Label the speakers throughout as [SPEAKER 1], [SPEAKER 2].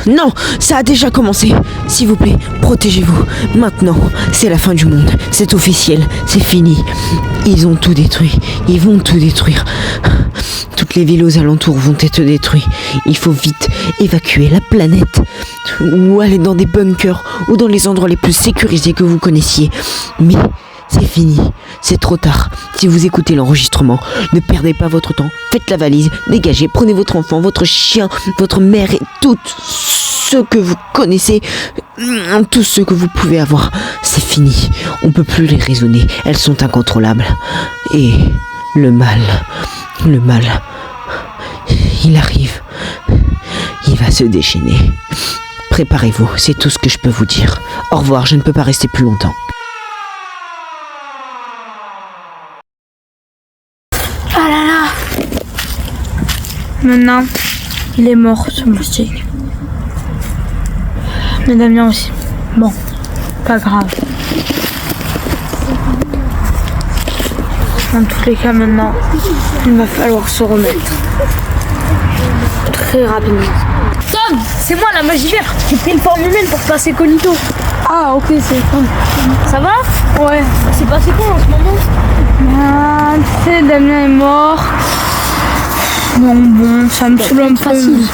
[SPEAKER 1] Non, ça a déjà commencé. S'il vous plaît, protégez-vous. Maintenant, c'est la fin du monde. C'est officiel, c'est fini. Ils ont tout détruit. Ils vont tout détruire. Toutes les villes aux alentours vont être détruites. Il faut vite évacuer la planète. Ou aller dans des bunkers ou dans les endroits les plus sécurisés que vous connaissiez. Mais c'est fini. C'est trop tard. Si vous écoutez l'enregistrement, ne perdez pas votre temps. Faites la valise, dégagez, prenez votre enfant, votre chien, votre mère et tout ce que vous connaissez, tous ceux que vous pouvez avoir. C'est fini. On peut plus les raisonner. Elles sont incontrôlables. Et le mal, il arrive. Il va se déchaîner. Préparez-vous, c'est tout ce que je peux vous dire. Au revoir, je ne peux pas rester plus longtemps.
[SPEAKER 2] Ah là là. Maintenant, il est mort ce moustique. Mais Damien aussi. Bon, pas grave. Dans tous les cas, maintenant, il va falloir se remettre. Très rapidement. Tom, c'est moi la magie verte. J'ai pris une forme humaine pour passer Cognito. Ah, ok, c'est cool. Ça va? Ouais. C'est passé quoi en ce moment? Tu sais, Damien est mort. Bon, ça me saoule un peu. Facile.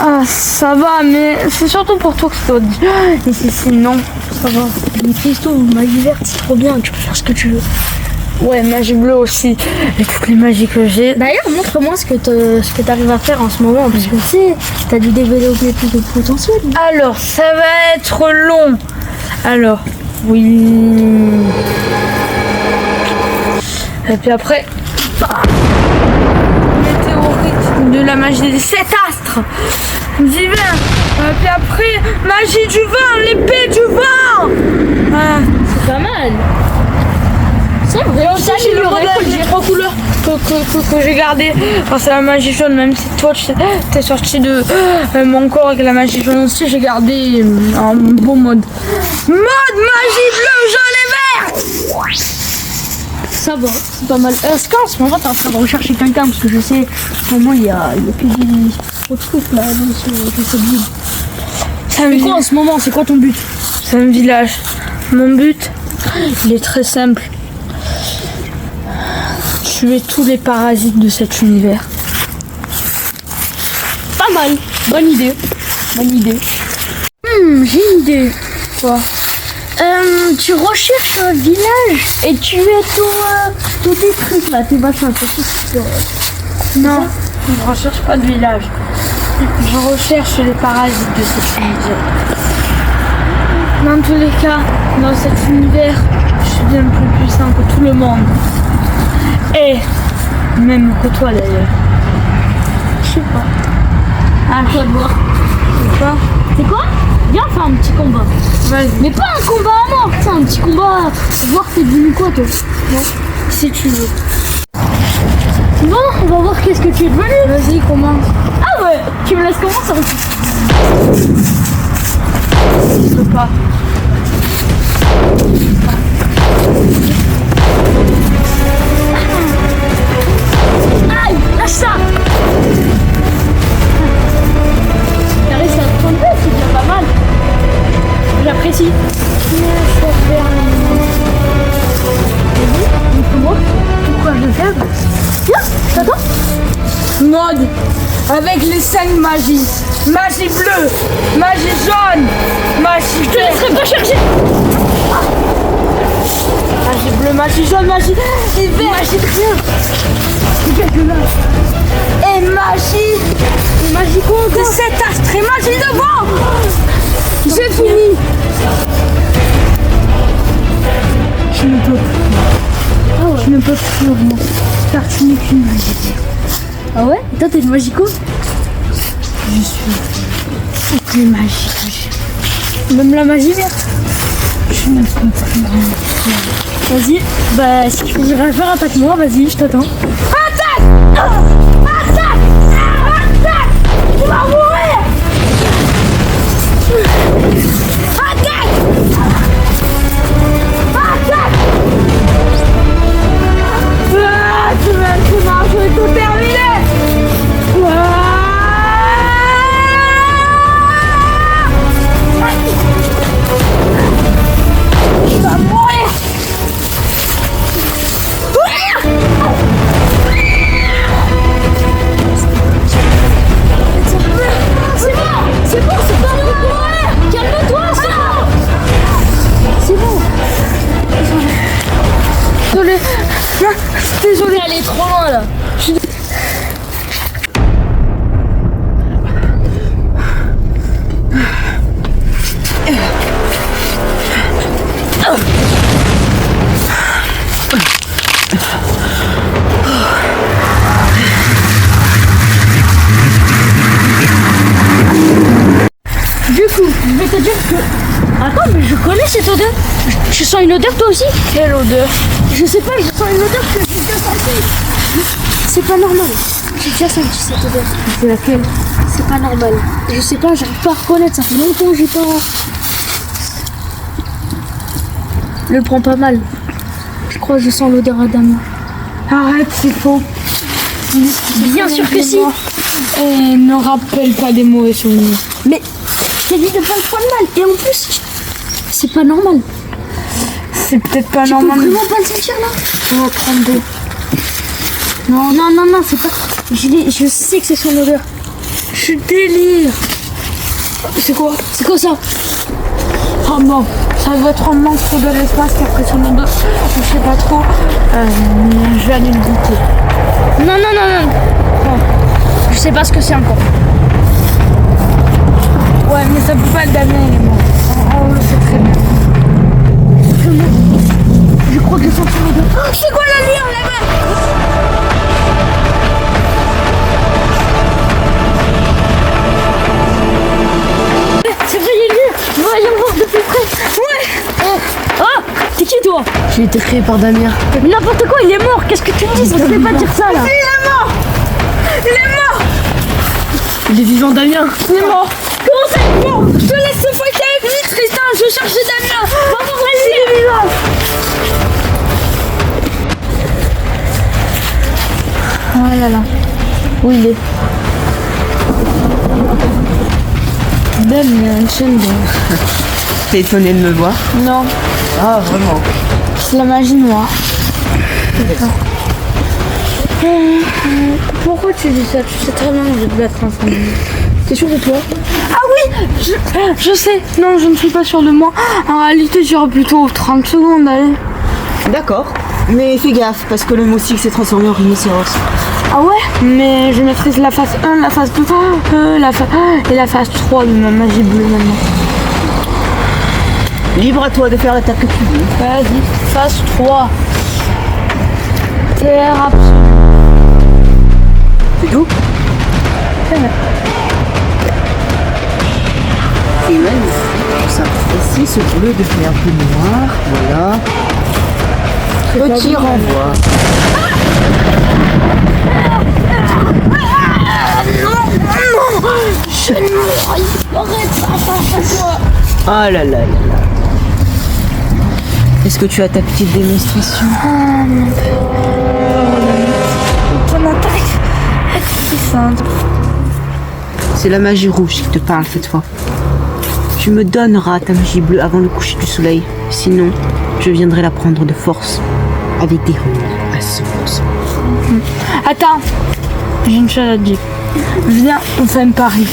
[SPEAKER 2] Ah, ça va, mais c'est surtout pour toi que c'est toi. Et c'est non, ça va. Mais Christo, magie verte, c'est trop bien, tu peux faire ce que tu veux. Ouais, magie bleue aussi, et toutes les magies que j'ai. D'ailleurs, montre-moi ce que t'arrives à faire en ce moment, parce que tu sais, t'as dû développer plus de potentiel. Alors, ça va être long. Alors, oui. Et puis après, météorite de la magie des 7 astres d'hiver. Et puis après, magie du vin, l'épée du vin. Ah, c'est pas mal. C'est vrai. Et aussi, j'ai le rebelle, j'ai 3 couleurs que j'ai gardé. Enfin, c'est la magie jaune, même si toi, t'es sorti de mon corps avec la magie jaune aussi, j'ai gardé un beau mode. Mode magie bleue, jaune et vert. Ça va, c'est pas mal. Est-ce qu'en ce moment, t'es en train de rechercher quelqu'un? Parce que je sais, au moment, il y a que des autres trucs là, dans cette ville. C'est quoi en ce moment? C'est quoi ton but? C'est un village. Mon but, il est très simple. Tuer tous les parasites de cet univers. Pas mal. Bonne idée. Bonne idée. J'ai une idée. Quoi? Tu recherches un village et tu es tous tes trucs là, tes machins, Non, je ne recherche pas de village. Je recherche les parasites de cet univers. Dans tous les cas, dans cet univers, je suis bien plus puissant que tout le monde. Et même que toi d'ailleurs. Je sais pas. À toi de voir. Quoi? C'est quoi? Viens faire un petit combat. Vas-y. Mais pas un combat à mort, c'est un petit combat pour voir t'es devenu quoi toi. Non? Si tu veux. Bon, on va voir qu'est-ce que tu es devenu. Vas-y, commence. Ah ouais, tu me laisses commencer. Je peux pas. Aïe, lâche ça. T'as réussi à te prendre, c'est déjà pas mal. J'apprécie. Pourquoi je le fais? Tiens, t'attends. Mode avec les 5 magies. Magie bleue, magie jaune, magie verte. Je te laisserai pas chercher. Magie bleue, magie jaune, magie et vert. Magie de rien. Regarde là. Et magie quoi encore? C'est 7 astres et magie de vent. J'ai fini. Je ne peux plus. Ah ouais. Je ne peux plus vraiment. Car tu n'es qu'une magie. Ah ouais? Et toi t'es une magie quoi? Je suis toutes les magies que j'ai. Même la magie verte. Je ne peux plus rien. Vas-y, bah si tu veux rien faire, attaque-moi, vas-y, je t'attends. Attaque! Attaque! Attaque! Tu vas mourir! Attaque! Attaque! Ah, tu m'as tout terminé! Désolé, elle est trop loin là. Du coup, je vais te dire que... Attends, mais je connais cette odeur. Tu sens une odeur toi aussi? Quelle odeur? Je sais pas, je sens une odeur que j'ai déjà sentie. C'est pas normal. J'ai déjà senti cette odeur. C'est laquelle? C'est pas normal. Je sais pas, j'arrive pas à reconnaître. Ça fait longtemps que j'ai pas... Le prends pas mal. Je crois que je sens l'odeur à Damien.
[SPEAKER 3] Arrête, c'est faux.
[SPEAKER 2] Bien sûr que si.
[SPEAKER 3] Et ne rappelle pas des mauvais souvenirs.
[SPEAKER 2] Mais je t'ai dit de pas le prendre mal. Et en plus, c'est pas normal.
[SPEAKER 3] C'est peut-être pas
[SPEAKER 2] Tu
[SPEAKER 3] normal.
[SPEAKER 2] peux vraiment pas le sentir là?
[SPEAKER 3] On va prendre deux.
[SPEAKER 2] Non, c'est pas... Je sais que c'est son odeur.
[SPEAKER 3] Je délire. C'est quoi?
[SPEAKER 2] C'est quoi ça?
[SPEAKER 3] Oh bon, ça doit être un monstre de l'espace qui a pris son odeur. Je sais pas trop. Je vais aller le goûter.
[SPEAKER 2] Non. Je sais pas ce que c'est encore.
[SPEAKER 3] Ouais, mais ça peut pas être Damien, il est mort. On le sait très bien.
[SPEAKER 2] Je crois que je sens son odeur. Oh, c'est quoi la lueur là-bas? C'est vrai, il y a une lueur. Voyons voir de plus près. Ouais. Oh, c'est qui toi?
[SPEAKER 3] J'ai été créé par Damien.
[SPEAKER 2] Mais n'importe quoi, il est mort. Qu'est-ce que tu me dis? Ça se fait pas dire ça là.
[SPEAKER 3] Il est mort. Il est vivant, Damien.
[SPEAKER 2] Il est mort. Comment ça, il est mort? Je te laisse ce fight avec lui, Tristan. Je cherche Damien. Va voir lui. Il est vivant.
[SPEAKER 3] Oh là là. Où il est? Damien, j'aime bien.
[SPEAKER 1] T'es étonné de me voir?
[SPEAKER 3] Non,
[SPEAKER 1] Ah, vraiment?
[SPEAKER 3] c'est la magie noire. Pourquoi tu dis ça? Tu sais très bien que je vais être incendie. T'es sûr de toi? Ah oui, je sais. Non, je ne suis pas sûre de moi. En réalité, j'irai plutôt 30 secondes, allez.
[SPEAKER 1] D'accord. Mais fais gaffe, parce que le moustique s'est transformé en rhinocéros.
[SPEAKER 3] Ah ouais? Mais je maîtrise la phase 1, la phase 2, et la phase 3 de ma magie bleue maintenant.
[SPEAKER 1] Libre à toi de faire l'attaque que tu veux.
[SPEAKER 3] Vas-y, phase 3. Terre absolue.
[SPEAKER 1] C'est tout? C'est magnifique, tout ça. Ici, ce bleu devient un peu noir. Voilà. Petit renvoi.
[SPEAKER 2] Je ne arrête ça,
[SPEAKER 1] Ah là là là là. Est-ce que tu as ta petite démonstration?
[SPEAKER 3] Ton attaque est puissante.
[SPEAKER 1] C'est la magie rouge qui te parle cette fois. Tu me donneras ta magie bleue avant le coucher du soleil. Sinon, je viendrai la prendre de force. Avec des runes à 100%.
[SPEAKER 3] Attends, j'ai une chose à te dire. Viens, on fait un pari.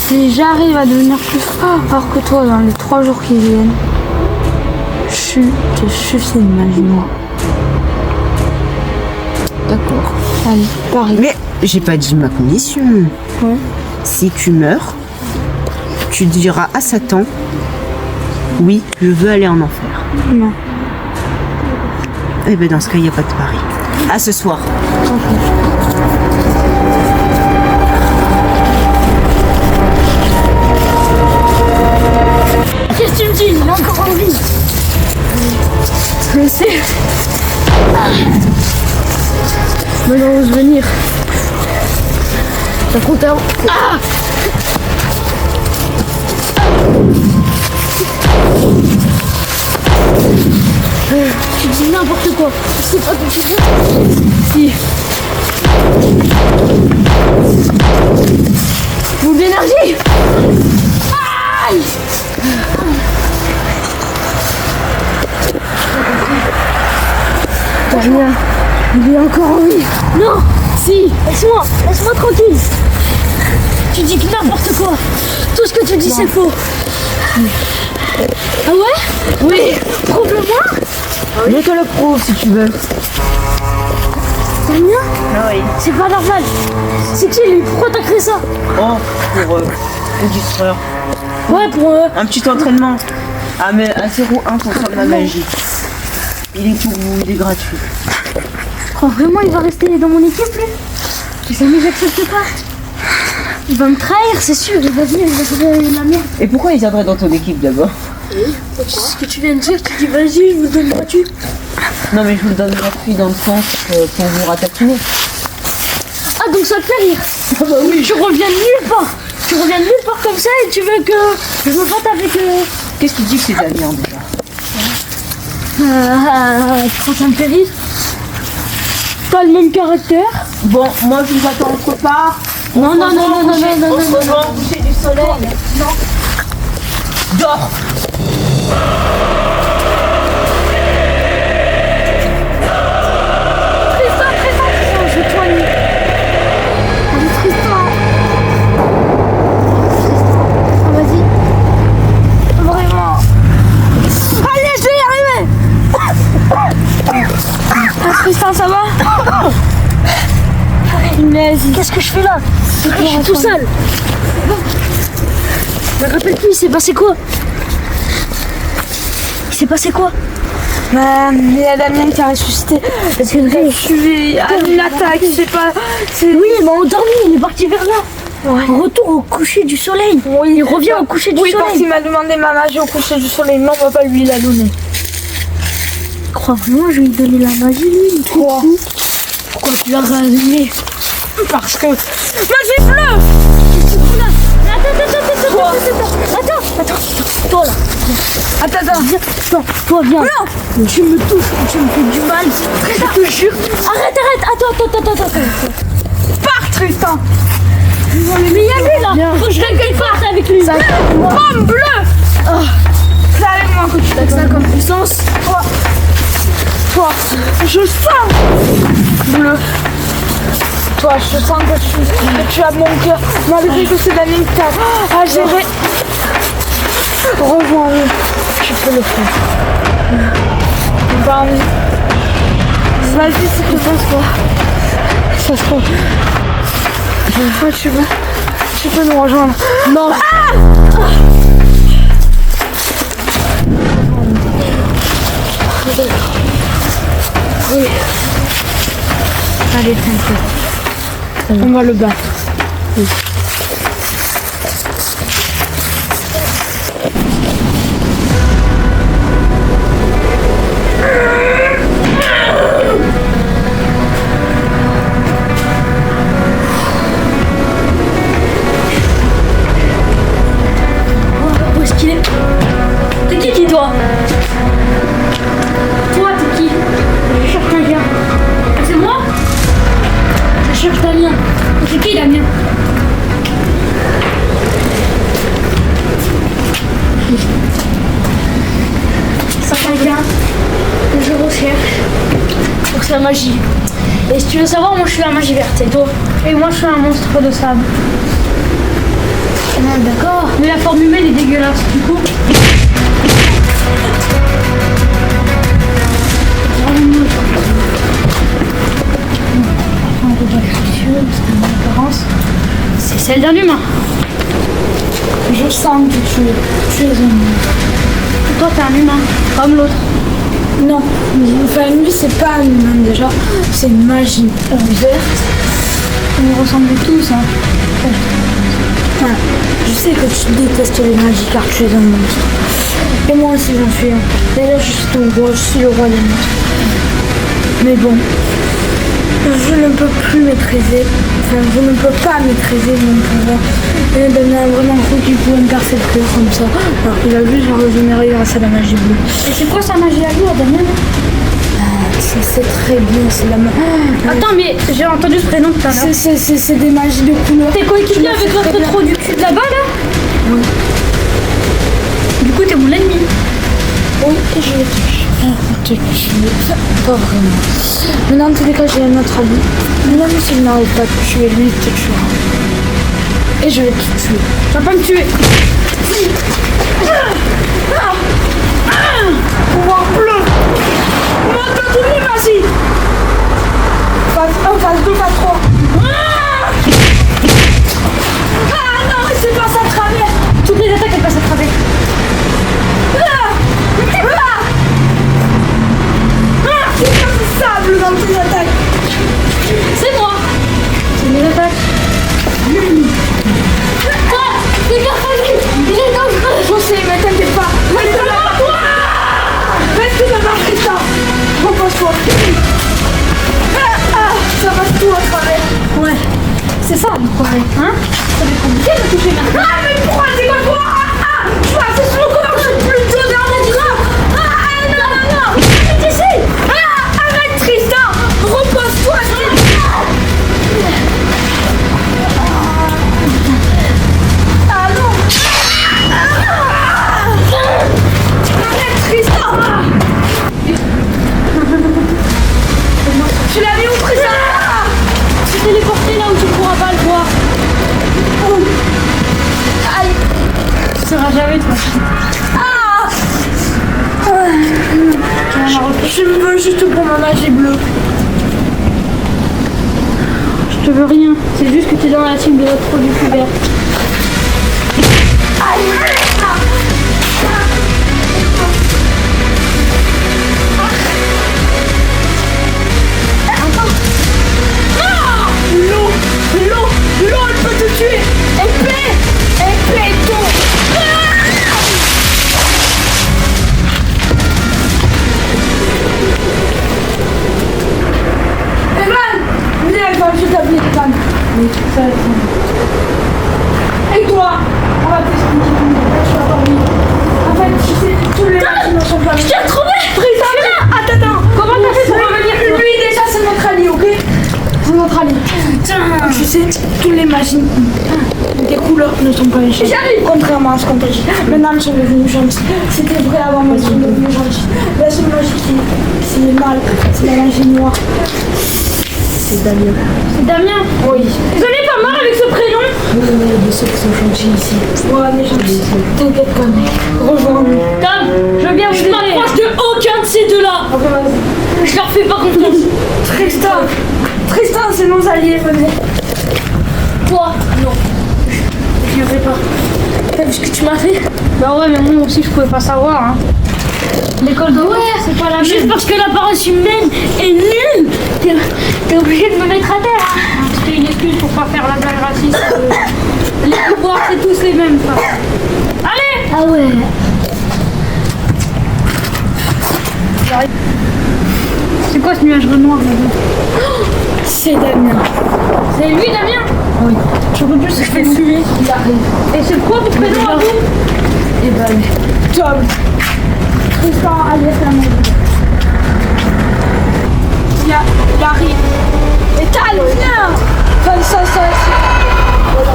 [SPEAKER 3] Si j'arrive à devenir plus fort que toi dans les 3 jours qui viennent, je te sucer une magie noire.
[SPEAKER 1] D'accord.
[SPEAKER 3] Allez, pari.
[SPEAKER 1] Mais j'ai pas dit ma condition.
[SPEAKER 3] Ouais.
[SPEAKER 1] Si tu meurs, tu diras à Satan, oui, je veux aller en enfer.
[SPEAKER 3] Non.
[SPEAKER 1] Eh ben dans ce cas, il n'y a pas de pari. À ce soir.
[SPEAKER 2] Qu'est-ce que tu me dis? Il est encore en vie.
[SPEAKER 3] Je le sais.
[SPEAKER 2] Maintenant, on ose venir.
[SPEAKER 3] T'as compté avant.
[SPEAKER 2] Tu dis n'importe quoi. C'est pas que tu veux.
[SPEAKER 3] Si.
[SPEAKER 2] Boule d'énergie. Aïe.
[SPEAKER 3] Rien. Il est encore en vie.
[SPEAKER 2] Non. Si. Laisse-moi tranquille. Tu dis que n'importe quoi. Tout ce que tu dis, c'est faux. Ah ouais?
[SPEAKER 3] Oui.
[SPEAKER 2] Prouve-le-moi.
[SPEAKER 1] Je te le prouve si tu veux.
[SPEAKER 2] Damien,
[SPEAKER 1] Oui.
[SPEAKER 2] c'est pas normal. C'est qui lui? Pourquoi t'as créé ça?
[SPEAKER 1] Oh, pour le distraire.
[SPEAKER 2] Ouais, pour
[SPEAKER 1] Un petit entraînement. Ah, mais à 0-1 contre la magie. Il est pour vous, il est gratuit.
[SPEAKER 2] Oh, vraiment, il va rester dans mon équipe, lui? Les amis, j'accepte pas. Il va me trahir, c'est sûr. Il va venir, il va faire la merde.
[SPEAKER 1] Et pourquoi il viendrait dans ton équipe d'abord?
[SPEAKER 2] C'est ce que tu viens de dire. Tu dis, vas-y, je vous donne gratuit.
[SPEAKER 1] Non, mais je vous le donne gratuit dans le sens pour vous ratatiner.
[SPEAKER 2] Ah, donc ça te fait rire? Ah bah oui. Tu reviens de nulle part. Tu reviens de nulle part comme ça et tu veux que je me batte avec...
[SPEAKER 1] Qu'est-ce que tu dis que c'est de la viande déjà?
[SPEAKER 2] Tu crois que ça me fait rire? Pas le même caractère.
[SPEAKER 1] Bon, moi je vous attends autre part.
[SPEAKER 2] Non, non, non, non, non, non, non,
[SPEAKER 1] On se
[SPEAKER 2] non,
[SPEAKER 1] rejoint au coucher du soleil. Non. Dors.
[SPEAKER 2] Tristan, je vais te soigner. Allez, Tristan. Ah, vas-y. Vraiment. Allez, je vais y arriver. Ah, Tristan, ça va? Qu'est-ce que je fais là? Je suis tout seul. Je me rappelle plus, il s'est passé quoi? Il s'est passé quoi?
[SPEAKER 3] Il y a Damien qui a ressuscité. Parce que je suis à une attaque, je sais pas.
[SPEAKER 2] Oui, il m'a endormi, il est parti vers là. Ouais. Retour au coucher du soleil.
[SPEAKER 3] Oui,
[SPEAKER 2] il revient au coucher du
[SPEAKER 3] oui, parce
[SPEAKER 2] soleil.
[SPEAKER 3] qu'il m'a demandé ma magie au coucher du soleil. Non, papa lui l'a donné.
[SPEAKER 2] Crois vraiment, je vais lui donner la magie, lui.
[SPEAKER 3] Pourquoi?
[SPEAKER 2] Pourquoi tu l'as ramené?
[SPEAKER 3] Parce que... Magie bleue!
[SPEAKER 2] Attends, toi là.
[SPEAKER 3] Attends.
[SPEAKER 2] Viens, toi viens.
[SPEAKER 3] Non.
[SPEAKER 2] Tu me touches, tu me fais du mal. Je te jure. Arrête. Attends.
[SPEAKER 3] Pars, Tristan!
[SPEAKER 2] Mais il y a lui là. Faut que je règle qu'il parte avec lui.
[SPEAKER 3] Pomme bleue! C'est avec moi que tu
[SPEAKER 2] T'as que ça comme puissance.
[SPEAKER 3] Toi, je sens bleu. Toi, je sens que tu as mon cœur, malgré que c'est Damien qui t'a à gérer. Rejoins-le, tu peux le faire. Vas-y, c'est que ça se voit. Ça se trouve. Toi, tu peux nous rejoindre.
[SPEAKER 2] Non.
[SPEAKER 3] Oui. Allez, t'inquiète. On va le battre. Oui.
[SPEAKER 2] Où est-ce qu'il est? T'es qui toi? Toi, t'es qui? Je cherche quelqu'un. C'est moi? Je cherche Damien. C'est qui Damien? C'est quelqu'un que je recherche pour sa magie. Et si tu veux savoir, moi je suis la magie verte, et toi?
[SPEAKER 3] Et moi, je suis un monstre de sable.
[SPEAKER 2] Ah, d'accord. Mais la forme humaine est dégueulasse, du coup. C'est celle d'un humain.
[SPEAKER 3] Je sens que tu es un humain.
[SPEAKER 2] Toi, t'es un humain, comme l'autre.
[SPEAKER 3] Non, enfin lui c'est pas un humain déjà, c'est une magie verte.
[SPEAKER 2] On ressemble tous, hein.
[SPEAKER 3] Enfin, je sais que tu détestes les magies car tu es un monstre. Et moi aussi j'en suis un. D'ailleurs je suis ton roi, je suis le roi des monstres. Mais bon, je ne peux plus maîtriser, enfin je ne peux pas maîtriser mon pouvoir. Et Damien a vraiment cru qu'il pouvait me percer le cœur comme ça. Alors qu'il a juste régénéré grâce à la magie bleue.
[SPEAKER 2] Et c'est quoi sa magie à lui, Damien?
[SPEAKER 3] Je sais très bien, c'est la magie.
[SPEAKER 2] Attends, mais j'ai entendu ce prénom tout à l'heure.
[SPEAKER 3] C'est des magies de couleur.
[SPEAKER 2] T'es coéquipier avec l'autre trop du cul de là-bas, là?
[SPEAKER 3] Oui.
[SPEAKER 2] Du coup, t'es mon ennemi.
[SPEAKER 3] Oui, et je vais te tuer. Pas vraiment. Mais dans tous les cas, j'ai un autre avis. Même si je n'arrive pas à te tuer, lui, il te tuera. Et je vais te tuer.
[SPEAKER 2] Tu vas pas me tuer.
[SPEAKER 3] Pouvoir bleu.
[SPEAKER 2] C'est ça le problème, hein? Ça va être compliqué de toucher maintenant. Ah, mais pourquoi c'est pas toi? Tu vois, c'est sur le corps, je suis plus d'odeur naturelle. Non, non, non. Arrête ici. Arrête, Tristan. Repose-toi. Ah non. Arrête, Tristan. Tu l'as mis où, Tristan? Tu t'es téléporté là où tu ne pourras pas le voir. Aïe.
[SPEAKER 3] Tu seras jamais toi.
[SPEAKER 2] Je me veux juste pour mon magie bleue.
[SPEAKER 3] Je te veux rien. C'est juste que tu es dans la team de notre produit vert.
[SPEAKER 2] L'eau, elle peut te tuer. Épée, ton. Evan, je t'appelle Evan.
[SPEAKER 3] Oui, ça,
[SPEAKER 2] Et toi, on va t'expliquer tout. Je suis endormie. En fait, tu sais, tous les bâtiments sont pleins. Je t'ai retrouvé. Attends. Comment t'as fait pour revenir? Lui, déjà, c'est notre allié, ok? C'est notre allié. Tu sais, tous les magies des couleurs ne sont pas méchantes. J'arrive. Contrairement à ce qu'on t'a dit. Maintenant, elles sont devenues gentilles. C'était vrai avant, mais elles sont devenues gentilles. La seule magie qui est mal, c'est la magie noire.
[SPEAKER 1] C'est Damien.
[SPEAKER 2] C'est Damien? Oui. Vous n'êtes pas mort avec ce prénom?
[SPEAKER 1] Oui, mais il y a des ceux qui sont gentils ici.
[SPEAKER 2] Ouais, mais gentil. T'inquiète pas, mec. Rejoins-nous.
[SPEAKER 3] Tom, je veux bien vous
[SPEAKER 2] Je
[SPEAKER 3] aider.
[SPEAKER 2] m'approche de aucun de ces deux-là. Ok, vas-y. Je leur fais pas confiance. Tristan, c'est nos alliés, venez. Toi, non. Je ne fais pas. T'as vu ce que tu m'as fait?
[SPEAKER 3] Bah ouais, mais moi aussi je pouvais pas savoir. Hein. L'école de c'est pas la même.
[SPEAKER 2] Juste parce que l'apparence humaine est nulle, t'es obligé de me mettre à terre. Hein.
[SPEAKER 3] C'était une excuse pour pas faire la blague raciste. Les pouvoirs, c'est tous les mêmes. Ça. Allez!
[SPEAKER 2] Ah ouais.
[SPEAKER 3] C'est quoi ce nuage noir là?
[SPEAKER 2] C'est Damien.
[SPEAKER 3] C'est lui, Damien?
[SPEAKER 2] Oui.
[SPEAKER 3] Je peux plus, je fais le suivi.
[SPEAKER 2] Il arrive.
[SPEAKER 3] Et c'est quoi votre prénom à vous?
[SPEAKER 2] Et ben, Tom. Tristan, allez, c'est la maison. Il arrive. Et Tal, viens. Comme ça. Voilà.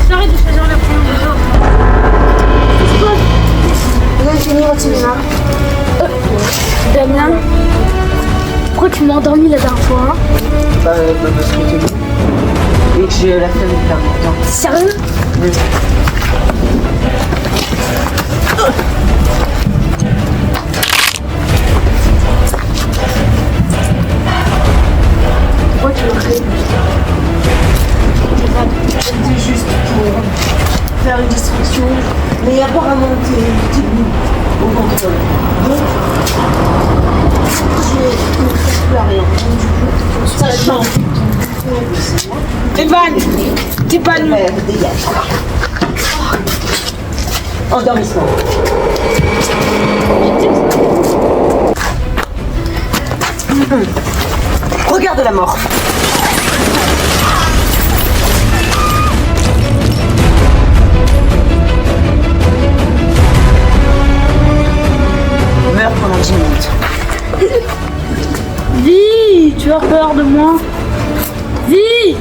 [SPEAKER 3] J'arrête de choisir les prénoms des autres.
[SPEAKER 2] Vous avez fini votre cinéma. Damien, pourquoi tu m'as endormi la dernière fois, hein?
[SPEAKER 1] Parce que t'es bon. Et que j'ai la flemme de perdre mon temps.
[SPEAKER 2] Sérieux?
[SPEAKER 1] Oui.
[SPEAKER 2] Pourquoi tu l'as fait?
[SPEAKER 1] C'était juste pour faire une distraction. Mais apparemment, t'es venu au contrôle. Donc, je ne fais plus à rien. Donc, du coup, sachant
[SPEAKER 2] Evan, t'es pas nous.
[SPEAKER 1] dégage. Endormissement. Regarde la mort. Meurs pendant 10 minutes.
[SPEAKER 3] Vie, tu as peur de moi? Vie!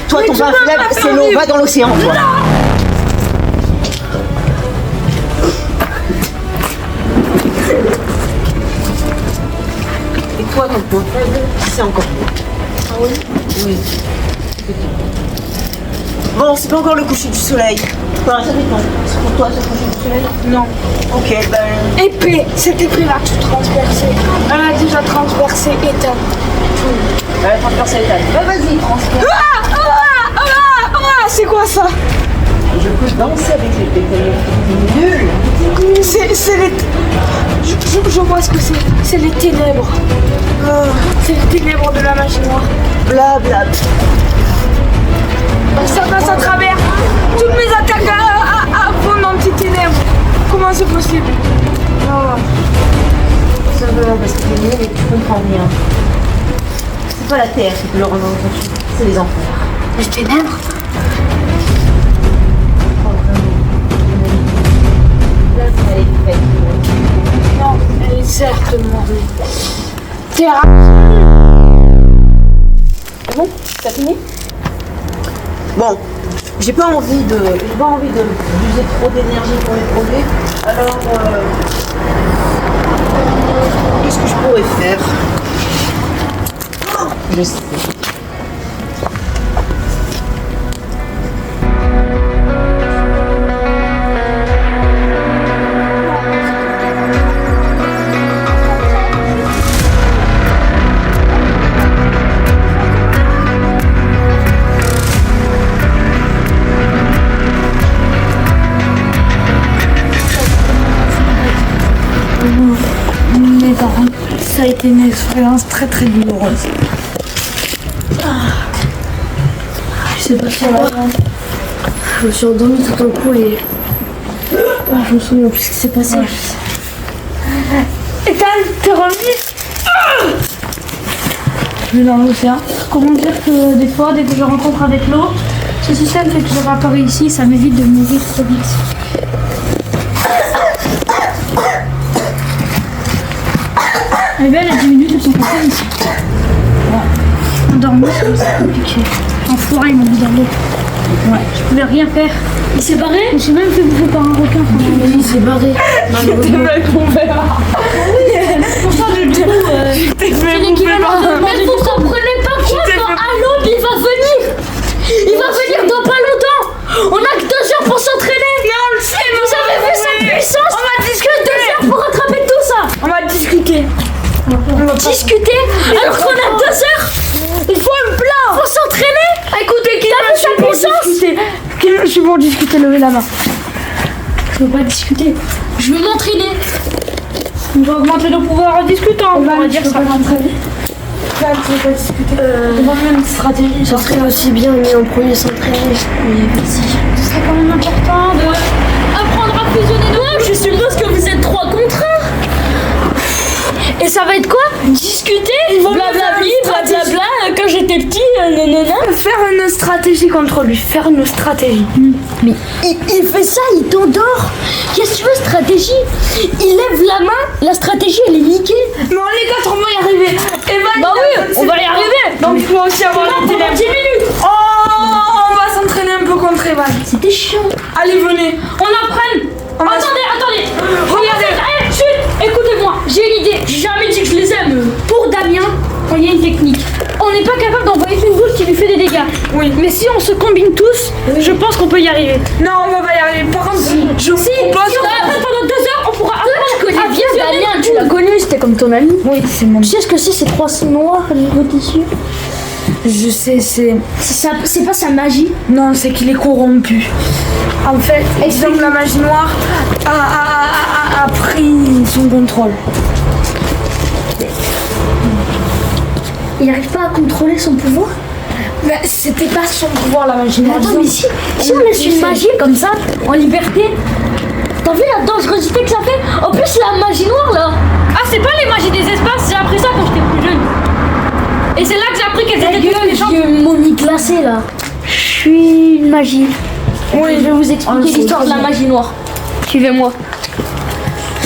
[SPEAKER 1] Toi, ton vin faible, c'est l'eau. Va dans l'océan, toi. Et toi, ton point faible, c'est encore mieux.
[SPEAKER 2] Ah oui?
[SPEAKER 1] Oui. Bon, c'est pas encore le coucher du soleil. Enfin, ça dépend. C'est pour toi, c'est le coucher du soleil?
[SPEAKER 2] Non.
[SPEAKER 1] Ok, ben...
[SPEAKER 2] Épée, cette épée va tout transpercer. Elle a déjà transpercé Ethan.
[SPEAKER 1] Elle va transpercer l'étage. Bah vas-y, transperce.
[SPEAKER 2] C'est quoi ça?
[SPEAKER 1] Je peux danser avec les pétales. Nul.
[SPEAKER 2] C'est les... Je vois ce que c'est. C'est les ténèbres. C'est les ténèbres de la magie noire.
[SPEAKER 1] Blabla.
[SPEAKER 2] Ça passe à travers toutes mes attaques vont dans tes ténèbres. Comment c'est possible?
[SPEAKER 1] Non. Ça va, parce que t'es nul et que tu comprends rien. C'est pas la terre qui peut le rendre insensible, c'est les enfers.
[SPEAKER 2] Les ténèbres.
[SPEAKER 1] Là, elle est faite.
[SPEAKER 3] Non, elle est certes morte. Terra.
[SPEAKER 1] Bon, t'as fini? Bon, j'ai pas envie de d'user trop d'énergie pour les projets. Alors, qu'est-ce que je pourrais faire? Je sais.
[SPEAKER 3] Mes parents, ça a été une expérience très très douloureuse. Je sais pas si on va.
[SPEAKER 2] Je me suis endormie tout d'un coup et... je me souviens plus ce qui s'est passé.
[SPEAKER 3] Ethan, t'es revenu? Je vais dans l'océan. Comment dire que des fois, dès que je rencontre avec l'eau, ce système fait que je réapparais ici, ça m'évite de mourir trop vite. Eh bien, les 10 minutes, elles sont passées ici. Ouais. Endormir, c'est compliqué. Enfoiré, ils m'ont mis dans l'eau. Ouais, je pouvais rien faire.
[SPEAKER 2] Il s'est barré?
[SPEAKER 3] Je me suis même fait bouffer par un requin.
[SPEAKER 2] Il s'est barré.
[SPEAKER 3] J'étais mal tombé. Pour ça, je dis,
[SPEAKER 2] C'est l'équivalent de... Mais vous comprenez pas quoi quand Allo, il va venir. Il va venir dans pas longtemps. On a que 2 heures pour s'entraîner.
[SPEAKER 3] Non, on le sait,
[SPEAKER 2] Vous avez vu sa puissance?
[SPEAKER 3] On va
[SPEAKER 2] Que
[SPEAKER 3] discuter.
[SPEAKER 2] 2 heures pour rattraper tout ça.
[SPEAKER 3] On va discuter.
[SPEAKER 2] Discuter alors qu'on a 2 heures.
[SPEAKER 3] Il faut un plan.
[SPEAKER 2] Pour s'entraîner.
[SPEAKER 3] Écoutez, qui
[SPEAKER 2] T'as vu sa puissance?
[SPEAKER 3] je suis pour discuter, levez la main.
[SPEAKER 2] Je veux pas discuter. Je veux m'entraîner.
[SPEAKER 3] On va augmenter nos pouvoirs en discutant. On va dire ça. On va même une stratégie.
[SPEAKER 2] Ça serait aussi bien, mais en premier s'entraîner. Mais vas-y.
[SPEAKER 3] Ce serait quand même important de...
[SPEAKER 2] Apprendre à fusionner nous. Je suppose que vous êtes 3 contre 1. Et ça va être quoi? Discuter. Blablabli, blablabla. Quand j'étais petit, nanana.
[SPEAKER 3] Faire une stratégie contre lui. Faire une stratégie.
[SPEAKER 2] Mais il fait ça, il t'endort. Qu'est-ce que tu veux, stratégie? Il lève la main, la stratégie elle est niquée.
[SPEAKER 3] Mais les 4, on va y arriver.
[SPEAKER 2] Bah oui, on va y arriver.
[SPEAKER 3] Donc il faut aussi avoir
[SPEAKER 2] Pendant
[SPEAKER 3] les
[SPEAKER 2] 10
[SPEAKER 3] ténèbres.
[SPEAKER 2] minutes.
[SPEAKER 3] Oh, on va s'entraîner un peu contre Evan.
[SPEAKER 2] C'était chiant.
[SPEAKER 3] Allez, venez.
[SPEAKER 2] On apprenne. Attendez.
[SPEAKER 3] Regardez.
[SPEAKER 2] Chut, écoutez-moi, j'ai une idée. J'ai jamais dit que je les aime. Pour Damien, il y a une technique. On n'est pas capable d'envoyer une boule qui lui fait des dégâts.
[SPEAKER 3] Oui.
[SPEAKER 2] Mais si on se combine tous, je pense qu'on peut y arriver.
[SPEAKER 3] Non, on va pas y arriver. Par contre, je vous propose...
[SPEAKER 2] Si on apprend pendant 2 heures, on pourra apprendre. Tu connais bien Damien, tu l'as connu, c'était comme ton ami.
[SPEAKER 3] Oui, c'est mon...
[SPEAKER 2] Tu sais ce que c'est ces 3 noirs niveau tissu?
[SPEAKER 3] Je sais,
[SPEAKER 2] C'est pas sa magie.
[SPEAKER 3] Non, c'est qu'il est corrompu. En fait, exemple, la magie noire a pris son contrôle.
[SPEAKER 2] Il n'arrive pas à contrôler son pouvoir.
[SPEAKER 3] Mais c'était pas son pouvoir, la magie noire.
[SPEAKER 2] Attends, mais si on laisse une magie comme ça, en liberté, t'as vu la dangerosité que ça fait? En plus, la magie noire là.
[SPEAKER 3] Ah, c'est pas les magies des espaces, j'ai appris ça quand j'étais plus jeune. Et c'est là que j'ai appris qu'elles étaient toutes méchantes.
[SPEAKER 2] Vieux momie glacée là. Je suis une magie.
[SPEAKER 3] Oui,
[SPEAKER 2] Je vais vous expliquer l'histoire de la magie noire. Suivez-moi.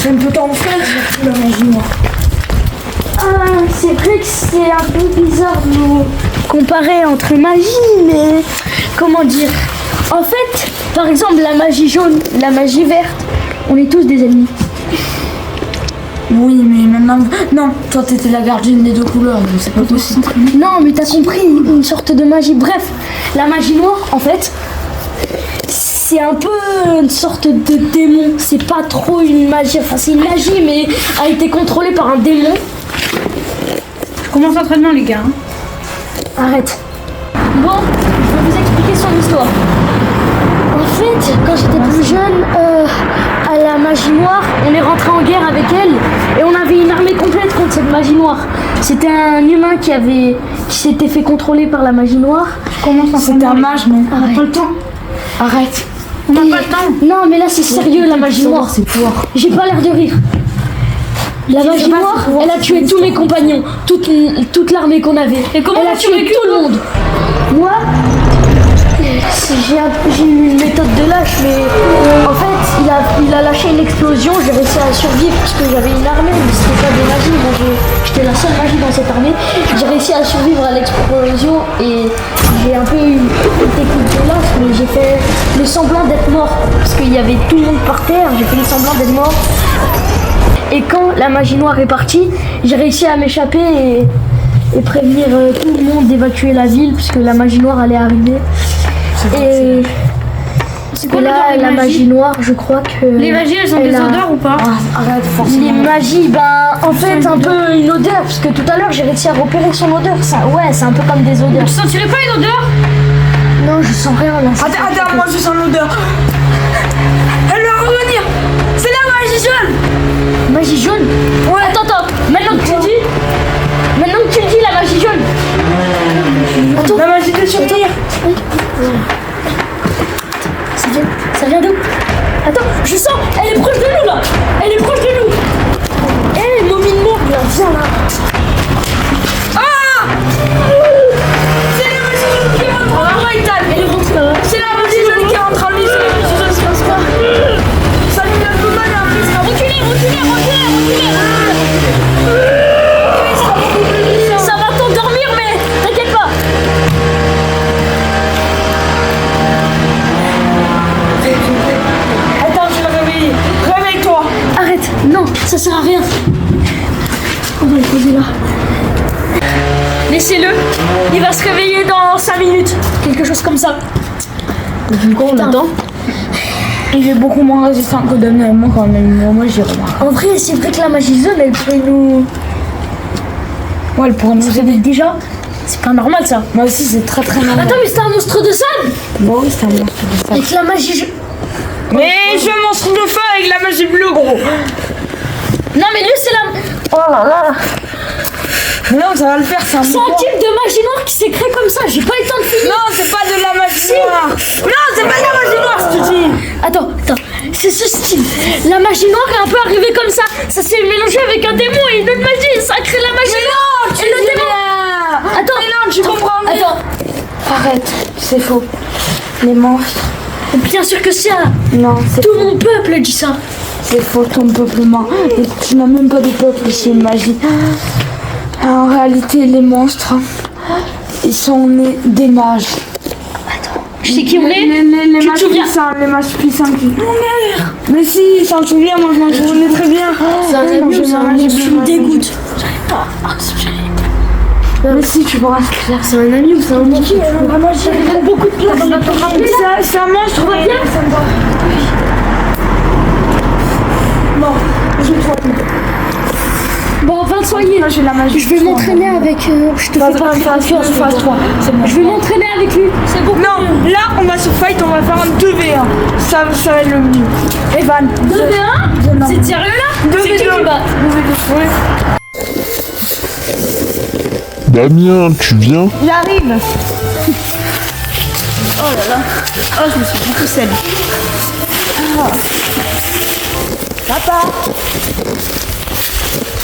[SPEAKER 3] c'est un peu ton frère, surtout la magie noire.
[SPEAKER 2] Ah, c'est vrai que c'est un peu bizarre de nous comparer entre magie, mais comment dire? En fait, par exemple, la magie jaune, la magie verte, on est tous des ennemis.
[SPEAKER 3] Oui, mais maintenant... Non, toi t'étais la gardienne des 2 couleurs, donc c'est pas possible.
[SPEAKER 2] Non, mais t'as compris, une sorte de magie. Bref, la magie noire, en fait, c'est un peu une sorte de démon. C'est pas trop une magie, enfin c'est une magie, mais a été contrôlée par un démon.
[SPEAKER 3] Je commence l'entraînement, les gars.
[SPEAKER 2] Arrête. Bon, je vais vous expliquer son histoire. En fait, quand j'étais plus jeune, à la magie noire, on est rentré en guerre avec elle et on avait une armée complète contre cette magie noire. C'était un humain qui s'était fait contrôler par la magie noire.
[SPEAKER 3] C'était un mage, non?
[SPEAKER 2] On n'a
[SPEAKER 3] pas le temps.
[SPEAKER 2] Arrête.
[SPEAKER 3] On n'a pas le temps.
[SPEAKER 2] Non, mais là c'est sérieux la magie noire.
[SPEAKER 3] C'est pouvoir.
[SPEAKER 2] J'ai pas l'air de rire. La magie noire, elle a tué tous mes compagnons, toute l'armée qu'on avait.
[SPEAKER 3] Et comment
[SPEAKER 2] elle a tué tout le monde. Moi, j'ai eu une méthode de lâche, mais en fait, il a lâché une explosion. J'ai réussi à survivre parce que j'avais une armée, mais c'était pas des magies. Moi, j'étais la seule magie dans cette armée. J'ai réussi à survivre à l'explosion et j'ai un peu eu une technique de lâche, mais j'ai fait le semblant d'être mort parce qu'il y avait tout le monde par terre. J'ai fait le semblant d'être mort. Et quand la magie noire est partie, j'ai réussi à m'échapper et prévenir tout le monde d'évacuer la ville puisque la magie noire allait arriver. Et là, la magie noire, je crois que...
[SPEAKER 3] Les magies, elles ont des odeurs ou pas?
[SPEAKER 2] Arrête, forcément. Les magies, ben, en fait, un peu une odeur, parce que tout à l'heure, j'ai réussi à repérer son odeur. Ça, ouais, c'est un peu comme des odeurs.
[SPEAKER 3] Tu sentirais pas une odeur?
[SPEAKER 2] Non, je sens rien là.
[SPEAKER 3] Attends, moi je sens l'odeur. Elle va revenir. C'est la magie jaune.
[SPEAKER 2] Magie jaune?
[SPEAKER 3] Ouais.
[SPEAKER 2] Attends, maintenant que tu le dis, la magie jaune. Attends.
[SPEAKER 3] La magie de survenir.
[SPEAKER 2] Ça vient d'où? Attends, je sens, elle est proche de nous là. Elle est proche de nous. Eh, momie de merde là, viens là.
[SPEAKER 3] Ah! C'est la magie jaune qui rentre en lui.
[SPEAKER 2] Elle est rentrée là.
[SPEAKER 3] C'est la magie jaune qui rentre en lui. C'est la magie jaune qui passe pas. Ça lui donne tout mal en plus. Reculez.
[SPEAKER 2] Ça va t'endormir, mais t'inquiète pas.
[SPEAKER 3] Attends, je vais le réveiller. Réveille-toi.
[SPEAKER 2] Arrête, non, ça sert à rien. On va le poser là. Laissez-le, il va se réveiller dans 5 minutes. Quelque chose comme ça.
[SPEAKER 3] Du coup, on attend. Il est beaucoup moins résistant que Damien et moi quand même. Moi, j'y remarque.
[SPEAKER 2] En vrai, c'est vrai que la magie jaune, elle pourrait nous...
[SPEAKER 3] Ouais, elle pourrait nous aider.
[SPEAKER 2] Déjà, c'est pas normal ça.
[SPEAKER 3] Moi aussi, c'est très normal.
[SPEAKER 2] Attends, mais c'est un monstre de sable.
[SPEAKER 3] Bon, oui, c'est un monstre de sable.
[SPEAKER 2] Avec la magie jaune.
[SPEAKER 3] Mais je veux un monstre de feu avec la magie bleue, gros.
[SPEAKER 2] Non, mais lui, c'est la... Oh là là.
[SPEAKER 3] Non, ça va le faire, c'est un
[SPEAKER 2] C'est un type de magie noire qui s'est créé comme ça. J'ai pas eu le temps de finir.
[SPEAKER 3] Non, c'est pas de la magie noire. Non, c'est pas de la magie noire, je te dis.
[SPEAKER 2] Attends, c'est ce style. La magie noire est un peu arrivée comme ça. Ça s'est mélangé avec un démon et une autre magie. Ça a créé la magie noire.
[SPEAKER 3] Tu
[SPEAKER 2] Et le
[SPEAKER 3] dis
[SPEAKER 2] démon.
[SPEAKER 3] rien.
[SPEAKER 2] Attends,
[SPEAKER 3] Mais non, tu comprends.
[SPEAKER 2] Attends.
[SPEAKER 3] Arrête, c'est faux. Les monstres.
[SPEAKER 2] Bien sûr que ça.
[SPEAKER 3] Non, c'est
[SPEAKER 2] Tout mon peuple dit ça.
[SPEAKER 3] C'est faux, ton peuplement. Et tu n'as même pas de peuple, c'est une magie. En réalité, les monstres, ils sont nés des mages.
[SPEAKER 2] Attends, je sais qui on est.
[SPEAKER 3] Les
[SPEAKER 2] Tu te
[SPEAKER 3] mages
[SPEAKER 2] souviens?
[SPEAKER 3] puissants, les mages puissants. Mais si, ils s'en souviennent, moi je m'en souvenais très bien.
[SPEAKER 2] C'est un ami, c'est un ami. Tu me dégoûtes.
[SPEAKER 3] Mais si, tu pourras.
[SPEAKER 2] C'est un ami ou c'est un ami? Vraiment, j'ai beaucoup de place dans notre rappel.
[SPEAKER 3] C'est un monstre,
[SPEAKER 2] va bien?
[SPEAKER 3] Non, je vais toi.
[SPEAKER 2] Bon, va soigner.
[SPEAKER 3] J'ai la magie.
[SPEAKER 2] Je vais m'entraîner avec. Je te fais pas confiance.
[SPEAKER 3] Phase 3. C'est bon.
[SPEAKER 2] Je vais m'entraîner avec lui. C'est beaucoup
[SPEAKER 3] Non,
[SPEAKER 2] mieux.
[SPEAKER 3] là on va se fight, on va faire un 2v1. Ça va être le mieux. Evan.
[SPEAKER 2] 2v1? C'est sérieux là? C'est qui qui bat?
[SPEAKER 4] Damien, tu viens?
[SPEAKER 3] J'arrive.
[SPEAKER 2] Oh là là. Oh, je me suis dit tout seul.
[SPEAKER 3] Papa.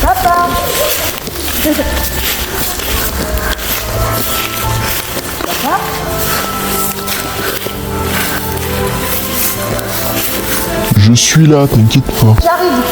[SPEAKER 3] Papa.
[SPEAKER 4] Je suis là, t'inquiète pas.
[SPEAKER 3] J'arrive.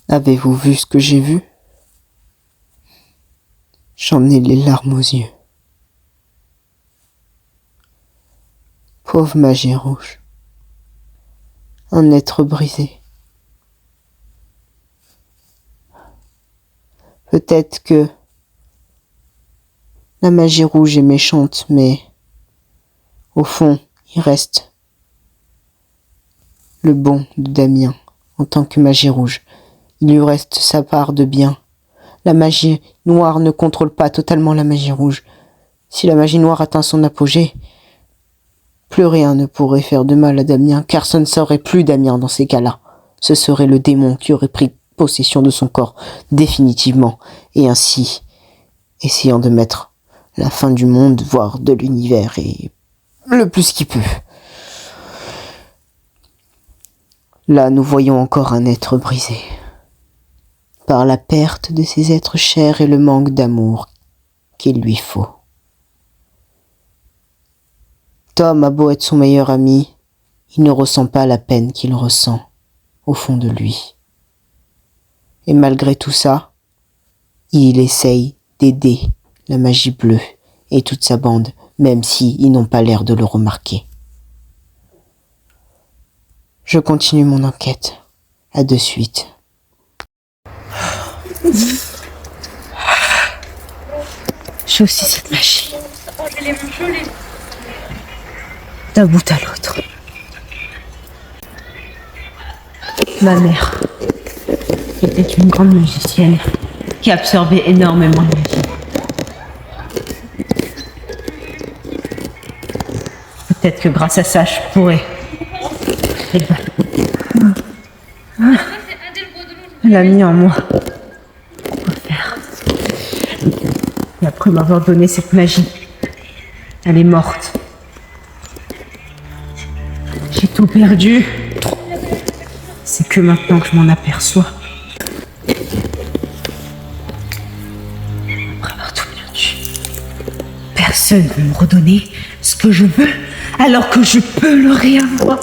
[SPEAKER 1] Avez-vous vu ce que j'ai vu? J'en ai les larmes aux yeux. Pauvre magie rouge. Un être brisé. Peut-être que La magie rouge est méchante, mais au fond, il reste le bon de Damien en tant que magie rouge. Il lui reste sa part de bien. La magie noire ne contrôle pas totalement la magie rouge. Si la magie noire atteint son apogée, plus rien ne pourrait faire de mal à Damien, car ce ne serait plus Damien dans ces cas-là. Ce serait le démon qui aurait pris possession de son corps définitivement, et ainsi essayant de mettre la fin du monde, voire de l'univers, et le plus qu'il peut. Là, nous voyons encore un être brisé par la perte de ses êtres chers et le manque d'amour qu'il lui faut. Tom a beau être son meilleur ami, il ne ressent pas la peine qu'il ressent au fond de lui. Et malgré tout ça, il essaye d'aider la magie bleue et toute sa bande, même si ils n'ont pas l'air de le remarquer. Je continue mon enquête. À de suite. J'ai aussi cette magie. D'un bout à l'autre. Ma mère était une grande magicienne qui absorbait énormément de magie. Peut-être que grâce à ça, je pourrais. Elle a mis en moi. Quoi faire? Et après m'avoir donné cette magie, elle est morte. J'ai tout perdu. C'est que maintenant que je m'en aperçois. Après avoir tout perdu, personne ne veut me redonner ce que je veux alors que je peux le réavoir.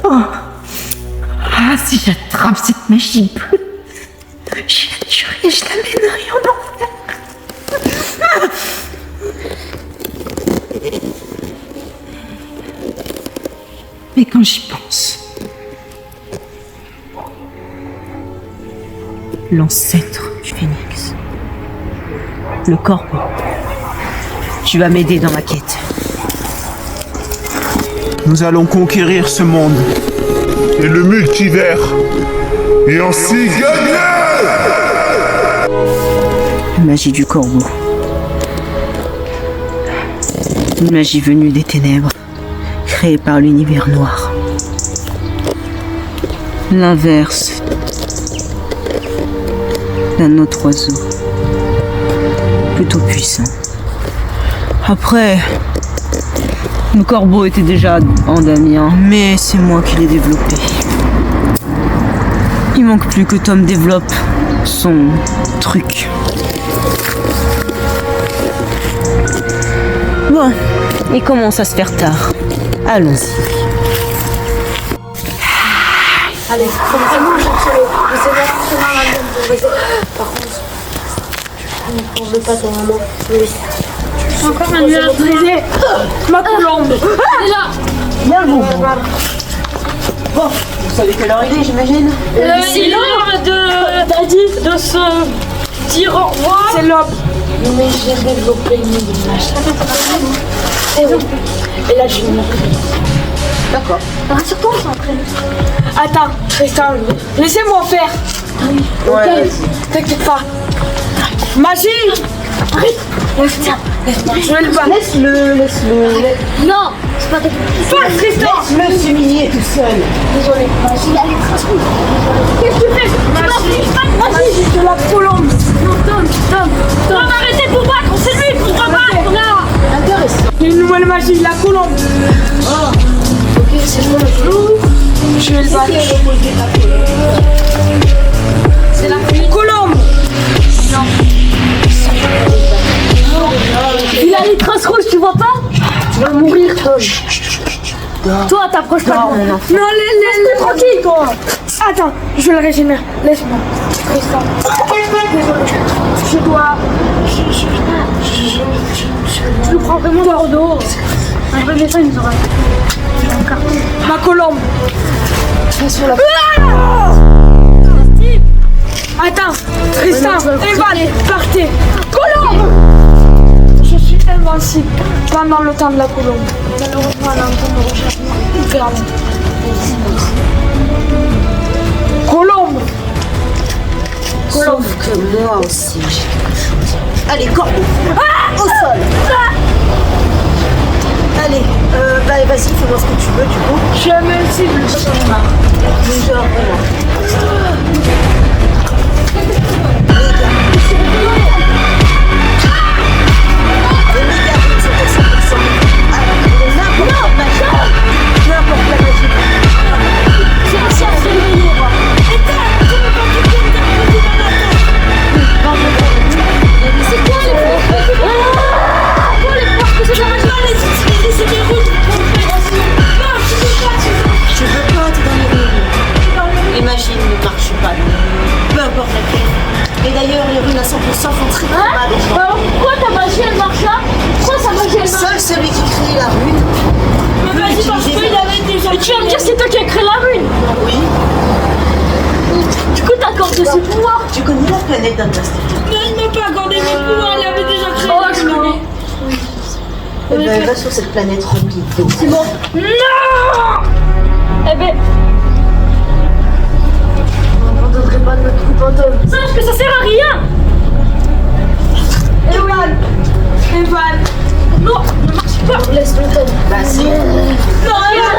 [SPEAKER 1] Oh. Ah, si j'attrape cette magie bleue, je la tuerai, je l'amènerai en enfer. Mais quand j'y pense, l'ancêtre du phénix, le corbeau, tu vas m'aider dans ma quête.
[SPEAKER 4] Nous allons conquérir ce monde et le multivers et ainsi gagner.
[SPEAKER 1] La magie du corbeau. Une magie venue des ténèbres, créée par l'univers noir. L'inverse d'un autre oiseau, plutôt puissant. Après, le corbeau était déjà en Damien, mais c'est moi qui l'ai développé. Il manque plus que Tom développe son truc. Bon, il commence à se faire tard. Allons-y.
[SPEAKER 2] Allez, c'est bon, je sais pas la même pour baiser. Par contre, on veut pas ton maman. Oui.
[SPEAKER 3] Encore un nuage brisé. Ma colombe. Elle est là.
[SPEAKER 1] Bien bon. Bon, vous savez quelle heure il est, j'imagine?
[SPEAKER 3] C'est l'heure de se dire au revoir. C'est l'aube.
[SPEAKER 2] Non mais j'ai développé une image. C'est bon. Et là, je vais m'entraîner.
[SPEAKER 1] D'accord.
[SPEAKER 2] Rassure-toi, on s'entraîne.
[SPEAKER 3] Attends, Tristan, laissez-moi faire.
[SPEAKER 1] Ouais.
[SPEAKER 3] T'inquiète pas. Magie.
[SPEAKER 2] Laisse-moi.
[SPEAKER 3] Je vais le battre.
[SPEAKER 1] Laisse-le.
[SPEAKER 2] Non, c'est pas technique.
[SPEAKER 3] Pas Tristan.
[SPEAKER 1] Laisse-le s'humilier tout seul.
[SPEAKER 2] Désolé. Il a les traces rouges.
[SPEAKER 3] Qu'est-ce que tu fais? Magie, c'est la colombe.
[SPEAKER 2] Non, Tom.
[SPEAKER 3] Arrêtez de vous battre, c'est lui qu'il faut battre là.
[SPEAKER 2] Intéressant.
[SPEAKER 3] Il y a une nouvelle magie, la colombe.
[SPEAKER 2] Oh. Ok, c'est bon le flou.
[SPEAKER 3] Je vais le battre.
[SPEAKER 2] C'est la pluie.
[SPEAKER 3] Colombe.
[SPEAKER 2] Il a les traces rouges, tu vois pas? Tu vas mourir, Tom. Toi, t'approches pas de moi.
[SPEAKER 3] Non, laisse-le tranquille, toi. Attends, je vais le régénérer. Laisse-moi. Tristan. Désolé. Je dois. Je le prends vraiment dans le dos.
[SPEAKER 2] Un vrai médecin, il nous aura.
[SPEAKER 3] Ma colombe.
[SPEAKER 2] Sur la.
[SPEAKER 3] Attends, Tristan, Evan, partez. Colombe. invincible pendant le temps de la colombe. Malheureusement, elle a un temps de recherche hyper long. Colombe.
[SPEAKER 1] Sauf que moi aussi, j'ai quelque chose. Allez, corbeau. Au sol. Allez, vas-y, fais-moi ce que tu veux, du coup.
[SPEAKER 3] Je suis invincible.
[SPEAKER 1] J'en ai marre. Déjà, vraiment. Et d'ailleurs, les runes à 100% font très mal aux gens.
[SPEAKER 2] Alors pourquoi ta magie elle marche là? Pourquoi sa magie elle marche?
[SPEAKER 1] Seul celui qui crée la rune.
[SPEAKER 2] Mais vas-y, parce qu'il avait déjà. Et tu vas me dire c'est toi qui as créé la rune?
[SPEAKER 1] Oui.
[SPEAKER 2] Du coup t'accordes de ses pouvoirs.
[SPEAKER 1] Tu connais la planète d'Interstellar?
[SPEAKER 2] Non, il m'a pas accordé mes pouvoirs, il avait déjà créé la rune.
[SPEAKER 1] Eh ben, va sur cette planète remplie d'eau.
[SPEAKER 2] C'est bon. Non. Eh ben.
[SPEAKER 3] On ne devrait pas de notre coup fantôme.
[SPEAKER 2] Sache que ça sert à rien.
[SPEAKER 3] Evan.
[SPEAKER 2] Non, ne marche pas.
[SPEAKER 3] Laisse le temps.
[SPEAKER 1] Bah si.
[SPEAKER 2] Non, rien.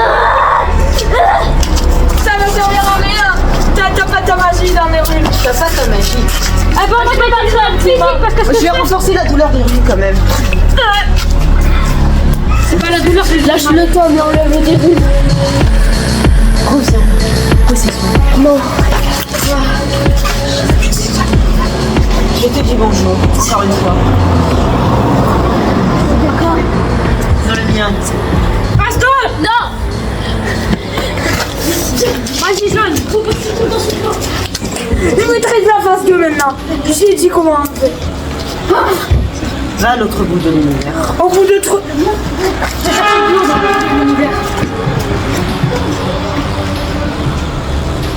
[SPEAKER 3] Ça ne servira à rien. T'as pas ta magie dans les rues.
[SPEAKER 1] T'as pas ta magie.
[SPEAKER 2] Eh ben, moi je vais pas le physique parce que
[SPEAKER 1] Je vais renforcer la douleur des runes quand même.
[SPEAKER 2] c'est pas la douleur, c'est
[SPEAKER 3] Lâche le temps et enlève le début.
[SPEAKER 1] Reviens. Possession.
[SPEAKER 3] Non.
[SPEAKER 1] Je te dis bonjour, encore une fois. Dans le mien.
[SPEAKER 2] Passe-toi. Non. Vas-y, jaune.
[SPEAKER 3] Il maîtrise la face de maintenant. J'ai dit comment on fait.
[SPEAKER 1] Va à l'autre bout de l'univers.
[SPEAKER 3] Au bout de trop.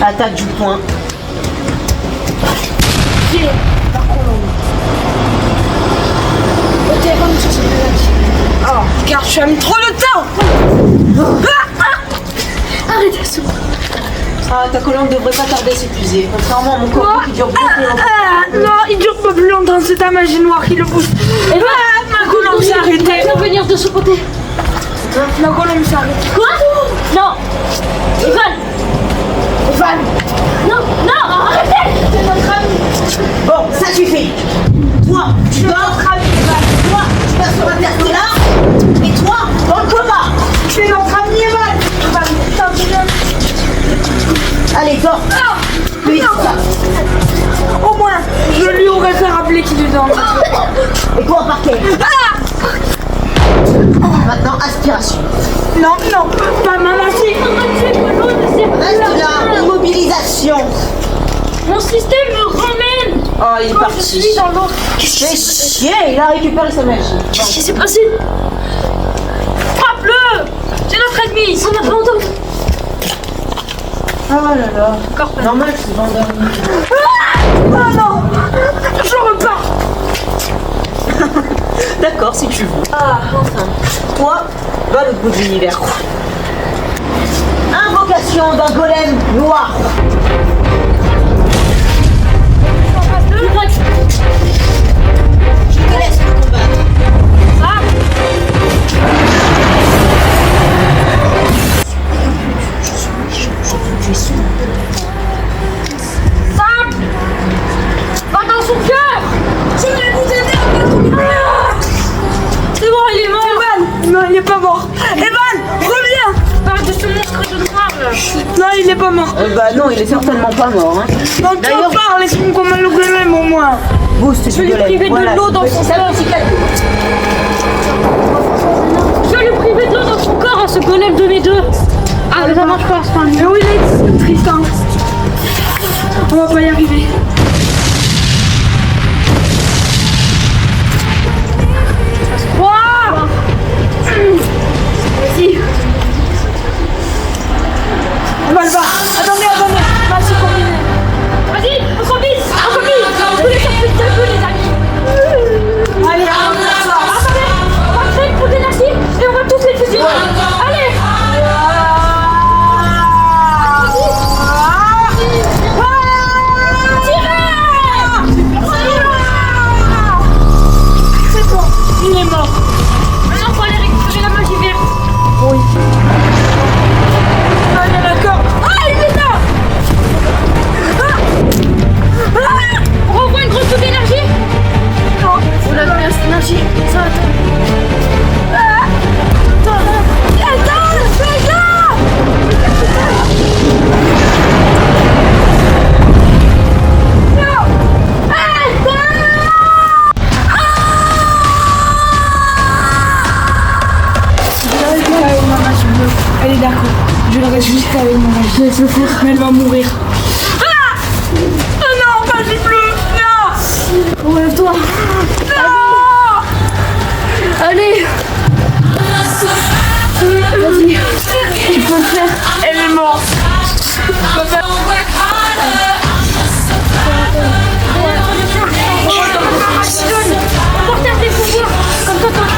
[SPEAKER 1] Attaque du point.
[SPEAKER 3] Oh, car j'aime trop le temps. Arrêtez ça.
[SPEAKER 1] Ah, ta colonne devrait pas tarder à s'épuiser. Contrairement à mon corps qui dure beaucoup plus longtemps.
[SPEAKER 3] Non, il dure pas plus longtemps, c'est ta magie noire qui le pousse. Et ma colombe s'est arrêtée.
[SPEAKER 2] Il va venir de ce côté.
[SPEAKER 3] Ma colombe s'est arrêtée.
[SPEAKER 2] Quoi? Non. Evan. Non, non, arrêtez. C'est notre ami.
[SPEAKER 1] Bon, ça suffit. Toi, tu dors. Toi, tu vas sur Interstellar. Et toi, dans le coma.
[SPEAKER 3] C'est notre ami Evan.
[SPEAKER 1] Allez, dors. Lui, ça.
[SPEAKER 3] Au moins, je lui aurais fait rappeler qu'il est dans.
[SPEAKER 1] Et toi, parquet. Maintenant, aspiration.
[SPEAKER 3] Non, pas ma magie.
[SPEAKER 1] Reste là, immobilisation.
[SPEAKER 2] Mon système me ramène.
[SPEAKER 1] Oh, il est
[SPEAKER 2] Je
[SPEAKER 1] parti.
[SPEAKER 2] suis dans l'autre.
[SPEAKER 1] Fais chier, il a récupéré sa magie.
[SPEAKER 2] Qu'est-ce qui s'est passé? Frappe-le. C'est notre ennemi. Ça n'a pas entendu.
[SPEAKER 1] Oh là là. Normal, je suis endormi.
[SPEAKER 3] Ah non, je repars.
[SPEAKER 1] D'accord, si tu veux. Ah, enfin. Toi, va à l'autre bout de l'univers. Invocation d'un golem noir. Je te laisse le combattre. Tu es sourd.
[SPEAKER 2] Va dans son cœur. Je vais vous aider à battre mon cœur. C'est bon, il est mort.
[SPEAKER 3] Evan, non, il est pas mort. Evan, reviens.
[SPEAKER 2] Parle de ce monstre de noir là.
[SPEAKER 3] Non, il est pas mort.
[SPEAKER 1] Bah non, il est certainement pas mort. Hein.
[SPEAKER 3] Non, tu en parles, laisse-moi comme le golem au moins.
[SPEAKER 1] Boost
[SPEAKER 2] Je vais
[SPEAKER 1] du
[SPEAKER 2] lui
[SPEAKER 1] golem.
[SPEAKER 2] priver de l'eau dans son corps. Je vais lui priver de l'eau dans son corps à ce golem de mes deux. Ah, mais ça marche pas, c'est pas
[SPEAKER 3] Mais où il est, Tristan? On va pas y arriver.
[SPEAKER 2] Wow. Vas-y.
[SPEAKER 3] On va le voir. Attendez. Vas-y, combiner.
[SPEAKER 2] Vas-y, on combine. Je voulais faire plus de deux, les amis.
[SPEAKER 3] Allez, on va le voir.
[SPEAKER 2] Attendez.
[SPEAKER 3] avec une magie. Je laisse le faire, mais elle va mourir. Ah non, magie bleue. Non. Relève-toi. Non. Allez. Vas-y. Tu peux le faire. Elle est morte.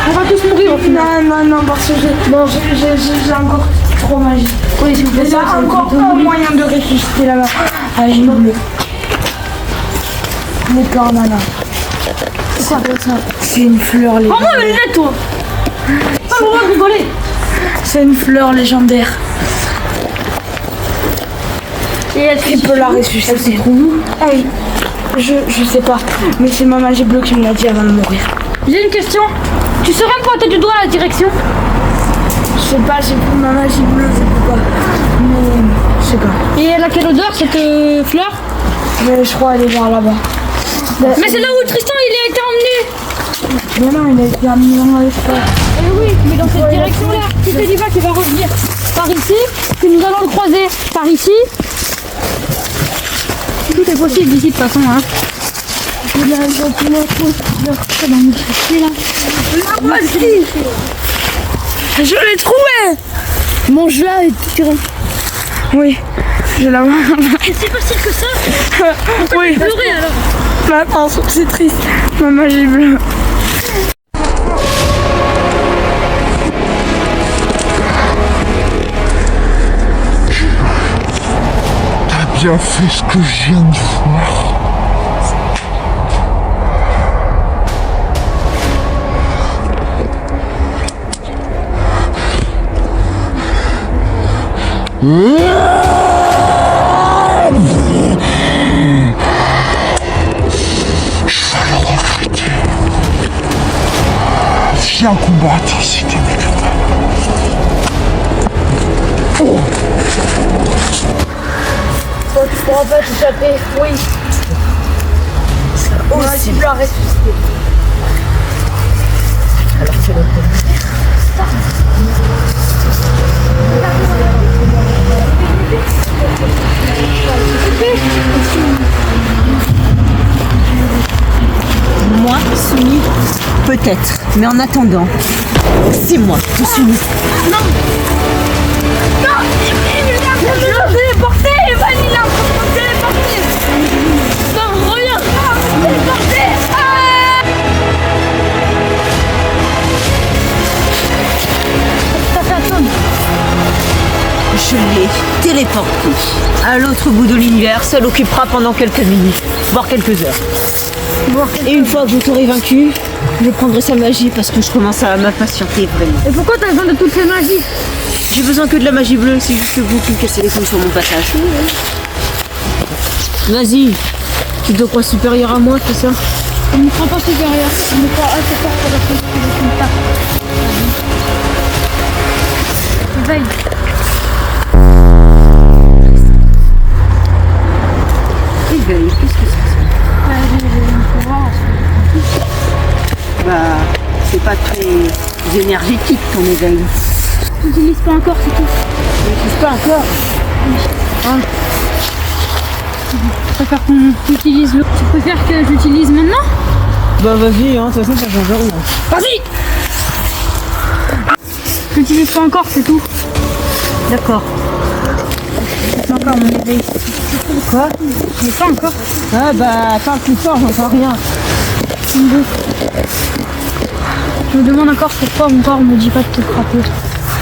[SPEAKER 3] On va tous mourir au final. Non, parce que j'ai encore trop magie. Oui, s'il vous plaît, ça encore pas moyen de ressusciter là-bas. Magie bleue. D'accord, nana. C'est quoi ça? C'est une fleur légendaire. Prends-moi mes lunettes, toi. Pas le droit de rigoler. C'est une fleur légendaire. Et est-ce qu'il peut la ressusciter? Elle se trouve où? Ah oui. Je sais pas. Mais c'est ma magie bleue qui me l'a dit avant de mourir. J'ai une question. Tu saurais me pointer du doigt la direction? Je sais pas, j'ai pris ma magie bleue, c'est pourquoi. Mais je sais pas. Et elle a quelle odeur cette fleur? Mais je crois elle est vers là-bas. Mais c'est là où Tristan il a été emmené. Mais non, il a été emmené dans l'espace. Eh oui, mais dans cette direction-là. Tu te dis pas qu'il va revenir par ici, que nous allons le croiser par ici. Tout est possible ici de toute façon, hein. Voici. Je l'ai trouvé. Mange-la et tu rentres. Oui, je la vois. C'est possible que ça? Oui. Pleurer alors. Mais attends, c'est triste. Ma magie bleue.
[SPEAKER 4] T'as bien fait ce que je viens de voir. Je vais le regretter. Viens combattre si t'es capable. Oh.
[SPEAKER 2] Tu pourras pas t'échapper, oui. C'est impossible à ressusciter.
[SPEAKER 1] Alors tu le Moi, soumis, peut-être. Mais en attendant, c'est moi qui suis.
[SPEAKER 2] Non, il l'a téléporté, Evan, il l'a téléporté. Non, reviens, téléporté.
[SPEAKER 1] Je l'ai téléporté à l'autre bout de l'univers. Ça l'occupera pendant quelques minutes, voire quelques heures. Et une fois que je t'aurai vaincu, je prendrai sa magie parce que je commence à m'impatienter vraiment.
[SPEAKER 3] Et pourquoi t'as besoin de toutes ces magies?
[SPEAKER 1] J'ai besoin que de la magie bleue, c'est juste vous qui me cassez les couilles sur mon passage. Vas-y, tu te crois supérieur à moi, c'est ça?
[SPEAKER 3] On ne croit pas supérieur, on ne croit assez fort pour la chose que je ne pas. Éveille.
[SPEAKER 1] Éveille, qu'est-ce que c'est ça? Bah, c'est pas très énergétique ton éveil.
[SPEAKER 3] Tu n'utilises pas encore, c'est tout.
[SPEAKER 1] Je n'utilise pas encore.
[SPEAKER 3] Hein? Je préfère qu'on utilise le... Tu préfères que j'utilise maintenant?
[SPEAKER 1] Bah vas-y, hein, de toute façon ça change rien.
[SPEAKER 3] Vas-y! J'utilise pas encore, c'est tout.
[SPEAKER 1] D'accord.
[SPEAKER 3] C'est encore mon éveil.
[SPEAKER 1] Quoi?
[SPEAKER 3] Mais pas encore.
[SPEAKER 1] Ah bah parle plus fort, j'entends rien.
[SPEAKER 3] Je me demande encore pourquoi mon corps me dit pas de te frapper.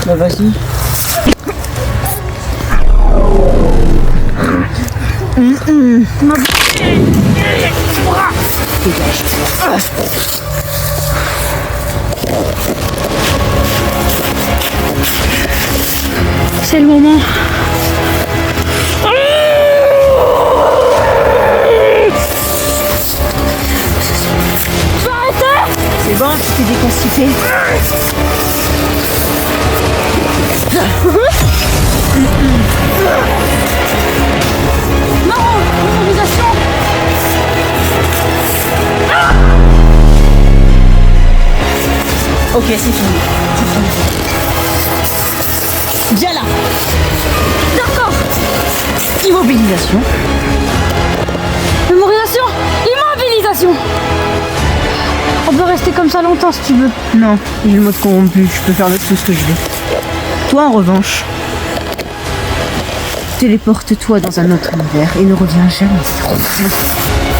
[SPEAKER 1] Bah vas-y.
[SPEAKER 3] C'est le moment.
[SPEAKER 1] C'est bon, tu t'es déconstipé.
[SPEAKER 3] Non, l'organisation.
[SPEAKER 1] Ok, c'est fini. Viens là.
[SPEAKER 3] Non. Immobilisation. Mémorisation. Immobilisation. On peut rester comme ça longtemps si tu veux.
[SPEAKER 1] Non, j'ai le mode corrompu, je peux faire tout ce que je veux. Toi, en revanche, téléporte-toi dans un autre univers et ne reviens jamais.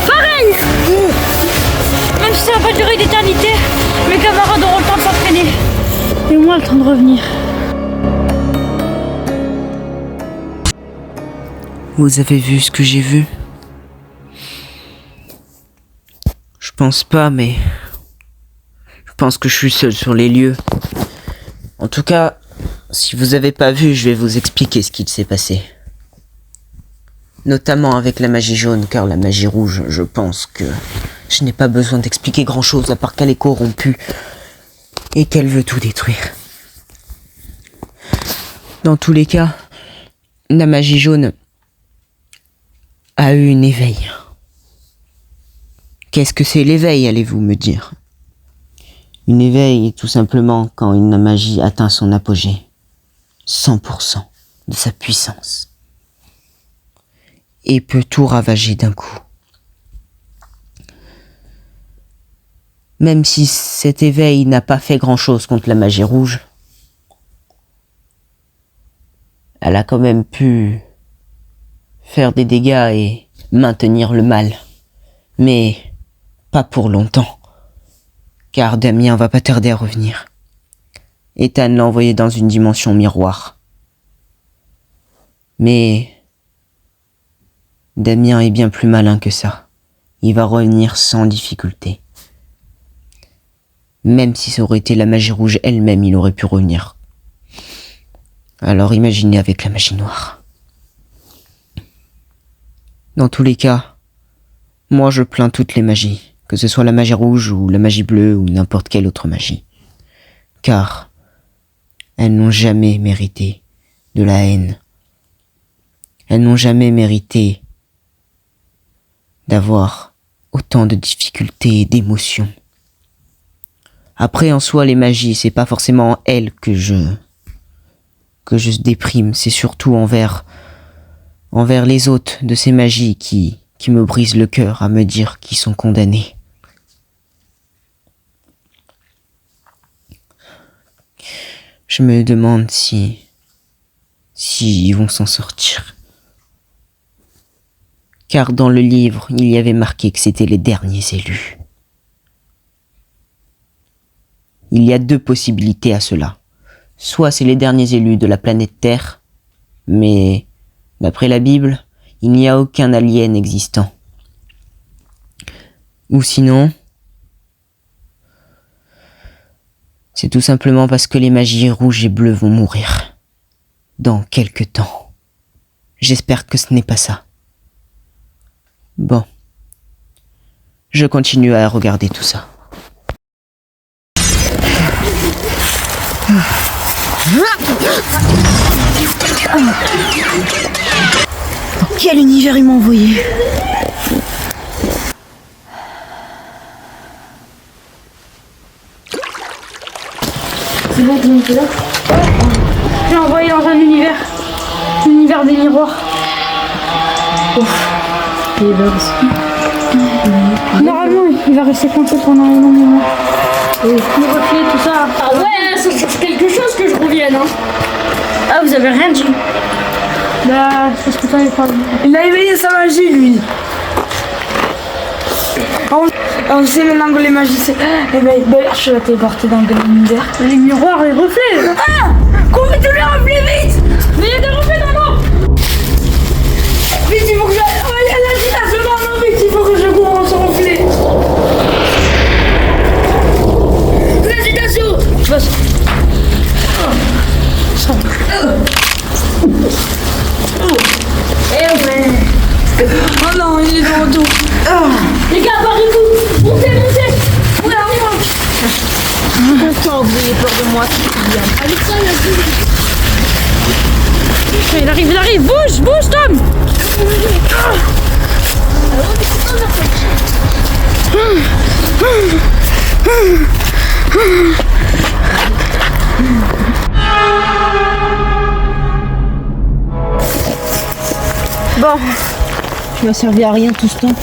[SPEAKER 3] Pareil. Même si ça va pas durer d'éternité, mes camarades auront le temps de s'entraîner. Et moi, le temps de revenir.
[SPEAKER 1] Vous avez vu ce que j'ai vu? Je pense pas, mais je pense que je suis seul sur les lieux. En tout cas, si vous avez pas vu, je vais vous expliquer ce qu'il s'est passé. Notamment avec la magie jaune, car la magie rouge, je pense que je n'ai pas besoin d'expliquer grand-chose à part qu'elle est corrompue et qu'elle veut tout détruire. Dans tous les cas, la magie jaune a eu un éveil. Qu'est-ce que c'est l'éveil, allez-vous me dire? Une éveil est tout simplement quand une magie atteint son apogée, 100% de sa puissance, et peut tout ravager d'un coup. Même si cet éveil n'a pas fait grand-chose contre la magie rouge, elle a quand même pu faire des dégâts et maintenir le mal. Mais pas pour longtemps, car Damien va pas tarder à revenir. Ethan l'a envoyé dans une dimension miroir. Mais Damien est bien plus malin que ça. Il va revenir sans difficulté. Même si ça aurait été la magie rouge elle-même, il aurait pu revenir. Alors imaginez avec la magie noire. Dans tous les cas, moi je plains toutes les magies, que ce soit la magie rouge ou la magie bleue ou n'importe quelle autre magie. Car elles n'ont jamais mérité de la haine. Elles n'ont jamais mérité d'avoir autant de difficultés et d'émotions. Après, en soi, les magies, c'est pas forcément elles que je déprime, c'est surtout envers les hôtes de ces magies qui me brisent le cœur à me dire qu'ils sont condamnés. Je me demande si ils vont s'en sortir. Car dans le livre, il y avait marqué que c'était les derniers élus. Il y a deux possibilités à cela. Soit c'est les derniers élus de la planète Terre, mais d'après la Bible, il n'y a aucun alien existant. Ou sinon, c'est tout simplement parce que les magies rouges et bleues vont mourir. Dans quelque temps. J'espère que ce n'est pas ça. Bon. Je continue à regarder tout ça. Dans quel univers ils m'ont envoyé?
[SPEAKER 3] C'est bon, tu es là? J'ai envoyé dans un univers. L'univers des miroirs. Ouf. Il est là aussi. Normalement, il va rester coincé pendant un long moment. Et les reflets, tout ça.
[SPEAKER 2] Ah ouais, ça change quelque chose que je revienne, hein. Ah, vous avez rien dit.
[SPEAKER 3] Bah, c'est ce que t'avais pas vu.
[SPEAKER 5] Il a éveillé sa magie, lui. On sait maintenant que les magies, c'est... Eh ben, je vais téléporter dans le univers.
[SPEAKER 3] Les miroirs, les reflets.
[SPEAKER 5] Ah! Combien tous les reflets, vite!
[SPEAKER 3] Mais il y a des reflets dans l'eau.
[SPEAKER 5] Vite, il faut que j'aille... Oh, il y a l'agitation dans l'eau, vite, il faut que je cours en ce reflet. L'agitation!
[SPEAKER 3] Vas-y.
[SPEAKER 5] Oh non, il est de retour.
[SPEAKER 2] Les gars, barrez-vous. Montez, montez.
[SPEAKER 5] Ouais, on monte.
[SPEAKER 1] Pourtant, vous avez peur de moi,
[SPEAKER 2] Avec ça, il y a plus.
[SPEAKER 3] Il arrive. Bouge, Tom.
[SPEAKER 1] Tu m'as servi à rien tout ce temps.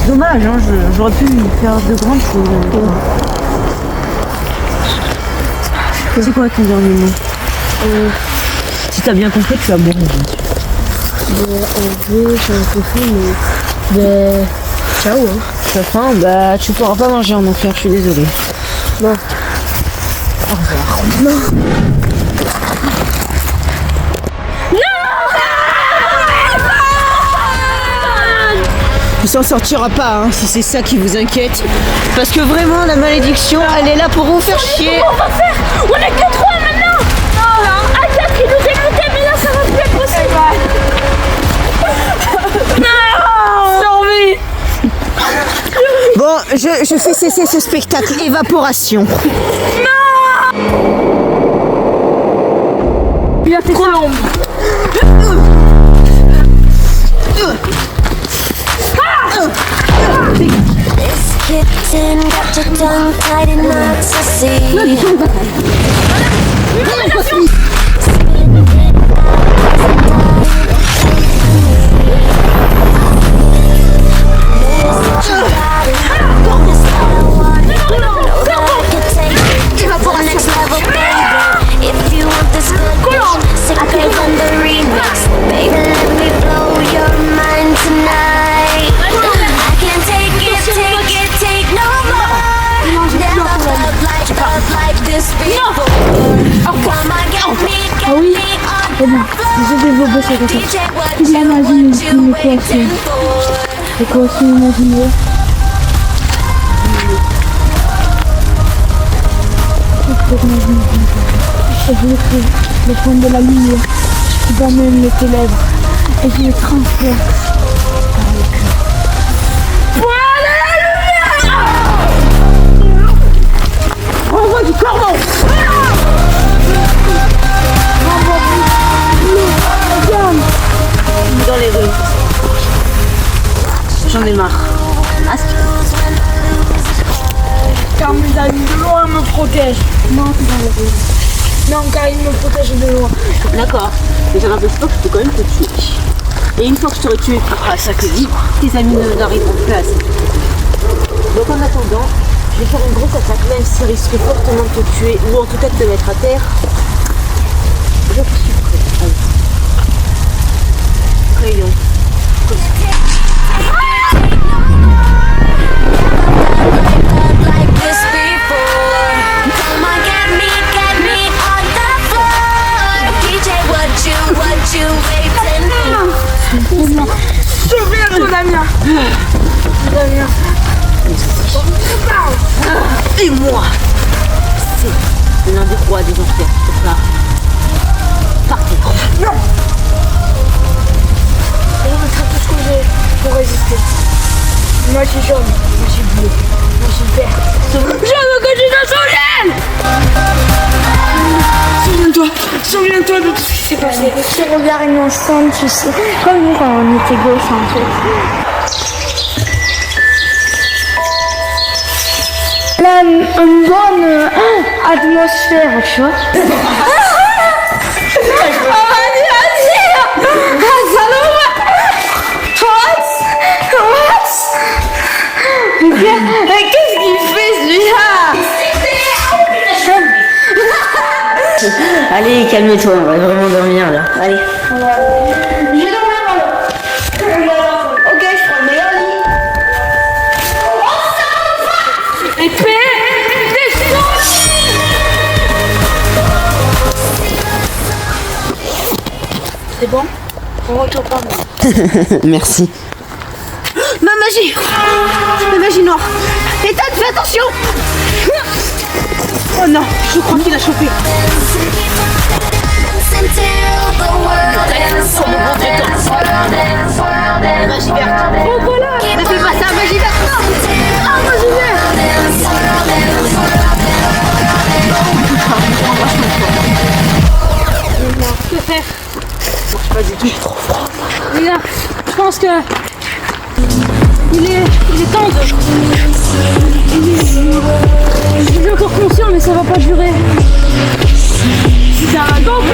[SPEAKER 1] C'est dommage, hein, j'aurais pu faire de grandes choses. C'est quoi ton dernier mot? Si t'as bien compris, tu vas mourir.
[SPEAKER 2] En vrai, c'est un peu fou, mais. Ciao, hein.
[SPEAKER 1] T'as faim? Bah, tu pourras pas manger en enfer, je suis désolée.
[SPEAKER 2] Non.
[SPEAKER 1] Au revoir.
[SPEAKER 2] Non.
[SPEAKER 1] Tu s'en sortira pas, hein, si c'est ça qui vous inquiète. Parce que vraiment, la malédiction, elle est là pour vous faire chier.
[SPEAKER 2] On va faire. On est que 3 maintenant. Non, à 4 il nous est monté, mais là ça va plus être possible. Non. Survie.
[SPEAKER 1] Bon, je fais cesser ce spectacle. Évaporation.
[SPEAKER 2] Non. Il a fait trop long.
[SPEAKER 6] Kitten got your tongue tied in knots, I see. If you want this good, sicker than the remix. Baby, let me blow your mind tonight. I can't take no more. Never felt like this before. Come on, get me on the
[SPEAKER 3] J'ai développé cette étape.
[SPEAKER 6] DJ, what
[SPEAKER 3] Il
[SPEAKER 6] you
[SPEAKER 3] imagine une
[SPEAKER 6] waiting
[SPEAKER 3] équation.
[SPEAKER 6] for?
[SPEAKER 3] Équation imaginaire. Et je vais créer le fond de la lumière qui domine les ténèbres et je les transforme par le cœur.
[SPEAKER 1] Renvoie du cordon. Dans les rues. J'en ai marre.
[SPEAKER 3] Car mes amis de loin me protègent. Non, c'est dans les rues. Non, car ils me protègent de loin.
[SPEAKER 1] D'accord. Mais ça n'empêche pas que je peux quand même te tuer. Et une fois que je t'aurai tué, après ça que dit, tes amis n'arriveront plus à assez. Donc en attendant, je vais faire une grosse attaque, même si ça risque fortement de te tuer, ou en tout cas de te mettre à terre. Je suis prêt. Allez. Crayon.
[SPEAKER 6] Like this before. Come on, get me on the floor. DJ, what you waiting for?
[SPEAKER 3] Souviens-toi, Damien. Damien.
[SPEAKER 1] Et moi, c'est l'un des rois des enfers qui te part. Par terre.
[SPEAKER 3] Non. Je vais faire tout ce que j'ai pour résister. Moi je suis jaune, moi je suis bleu, moi je suis vert. Je veux que tu te souviennes. Souviens-toi de tout ce qui s'est passé.
[SPEAKER 2] Tu regardes une ensemble, tu sais. Comme nous quand on était gauche en fait. Là, une bonne atmosphère, tu vois.
[SPEAKER 5] Qu'est-ce qu'il fait celui-là?
[SPEAKER 1] Allez, calme-toi, on va vraiment dormir là. Allez.
[SPEAKER 5] Je vais dormir dans l'eau. Ok, je prends le meilleur lit. Épée,
[SPEAKER 3] C'est bon? On retourne pas moi.
[SPEAKER 1] Merci. Ma magie! Ma magie noire! Ethan, fais attention! Oh non, je crois qu'il a chopé. Magie verte.
[SPEAKER 6] Oh voilà!
[SPEAKER 1] Ne fais pas ça, magie verte! Non! Ah, magie verte!
[SPEAKER 3] Que faire?
[SPEAKER 1] Ça marche pas du tout, trop froid.
[SPEAKER 3] Les gars, je pense que il est temps de. Je suis encore conscient, mais ça va pas durer. C'est un donc.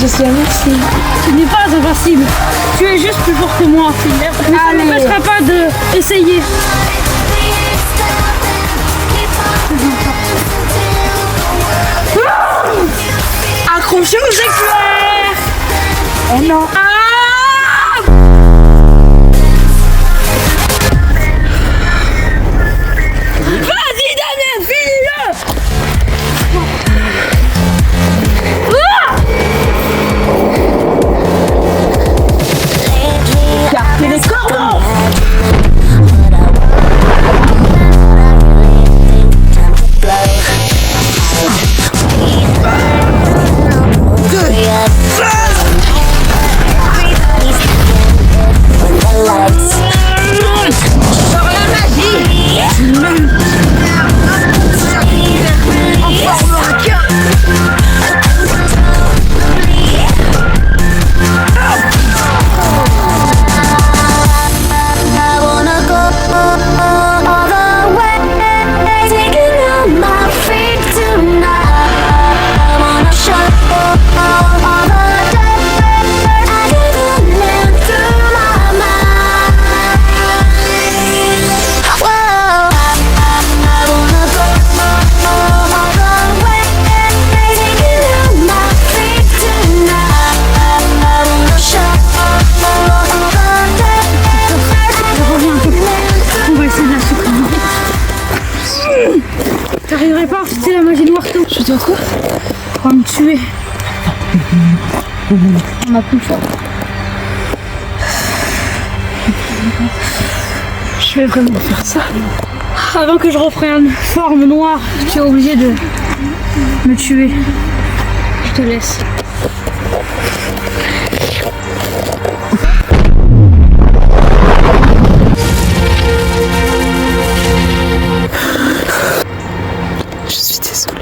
[SPEAKER 3] Je suis invincible. Tu n'es pas invincible. Tu es juste plus fort que moi. Mais ça ne m'empêchera pas d'essayer. Accroché aux éclairs. Oh non. Vas-y Damien, finis-le.
[SPEAKER 1] Cartez les cordes.
[SPEAKER 3] T'arriverais pas à faire la magie de marteau.
[SPEAKER 1] Je dois quoi?
[SPEAKER 3] On va me tuer. On a plus fort. Je vais vraiment faire ça. Avant que je reprenne forme noire, tu es obligé de me tuer. Je te laisse.
[SPEAKER 1] Je suis désolée.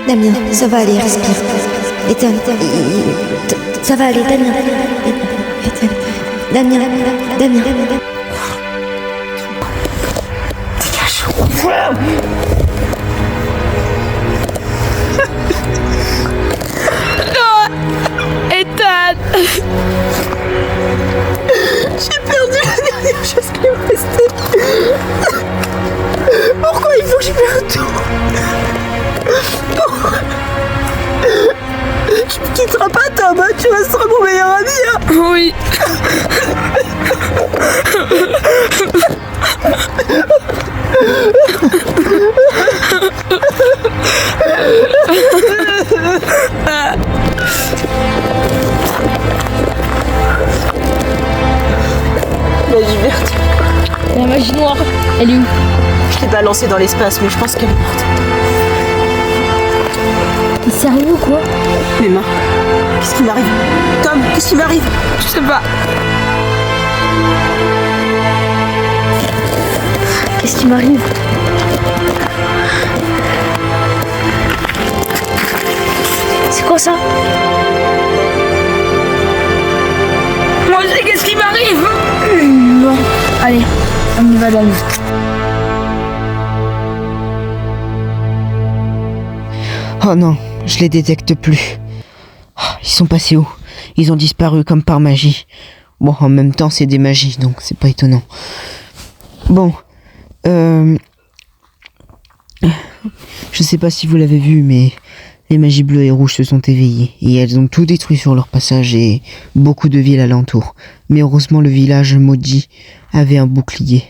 [SPEAKER 7] Damien, ça va aller, respire. Ethan, ça va aller, Damien. Ethan, Damien.
[SPEAKER 3] Ethan.
[SPEAKER 1] J'ai perdu la dernière chose qui me restait. Pourquoi il faut que je perde tout? Pourquoi? Tu me quitteras pas, Tom, hein, tu resteras mon meilleur ami, hein.
[SPEAKER 3] Oui.
[SPEAKER 1] Magie verte.
[SPEAKER 3] La magie noire, elle est où?
[SPEAKER 1] Je l'ai balancée dans l'espace, mais je pense qu'elle est morte.
[SPEAKER 3] T'es sérieux ou quoi?
[SPEAKER 1] Mes mains. Qu'est-ce qui m'arrive? Tom, qu'est-ce qui m'arrive?
[SPEAKER 3] Je sais pas. Qu'est-ce qui m'arrive? C'est quoi ça? Moi aussi, qu'est-ce qui m'arrive? Bon, allez, on y va dans le...
[SPEAKER 1] Oh non, je les détecte plus. Ils sont passés où? Ils ont disparu comme par magie. Bon, en même temps, c'est des magies, donc c'est pas étonnant. Bon, je sais pas si vous l'avez vu, mais les magies bleues et rouges se sont éveillées. Et elles ont tout détruit sur leur passage et beaucoup de villes alentour. Mais heureusement, le village maudit avait un bouclier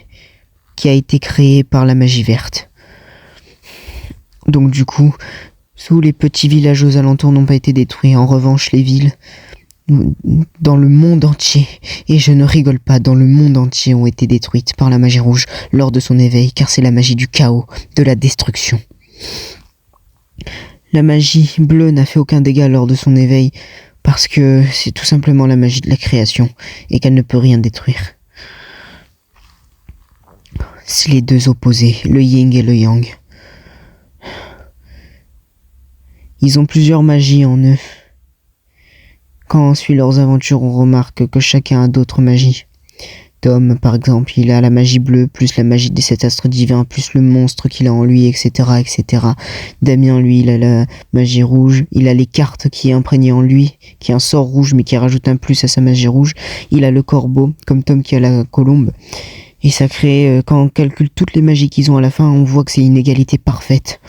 [SPEAKER 1] qui a été créé par la magie verte. Donc du coup, tous les petits villages aux alentours n'ont pas été détruits. En revanche, les villes dans le monde entier, et je ne rigole pas, dans le monde entier ont été détruites par la magie rouge lors de son éveil, car c'est la magie du chaos, de la destruction. La magie bleue n'a fait aucun dégât lors de son éveil, parce que c'est tout simplement la magie de la création, et qu'elle ne peut rien détruire. C'est les deux opposés, le yin et le yang. Ils ont plusieurs magies en eux. Quand on suit leurs aventures, on remarque que chacun a d'autres magies. Tom, par exemple, il a la magie bleue, plus la magie des 7 astres divins, plus le monstre qu'il a en lui, etc., etc. Damien, lui, il a la magie rouge, il a les cartes qui est imprégnées en lui, qui est un sort rouge, mais qui rajoute un plus à sa magie rouge. Il a le corbeau, comme Tom qui a la colombe. Et ça crée, quand on calcule toutes les magies qu'ils ont à la fin, on voit que c'est une égalité parfaite.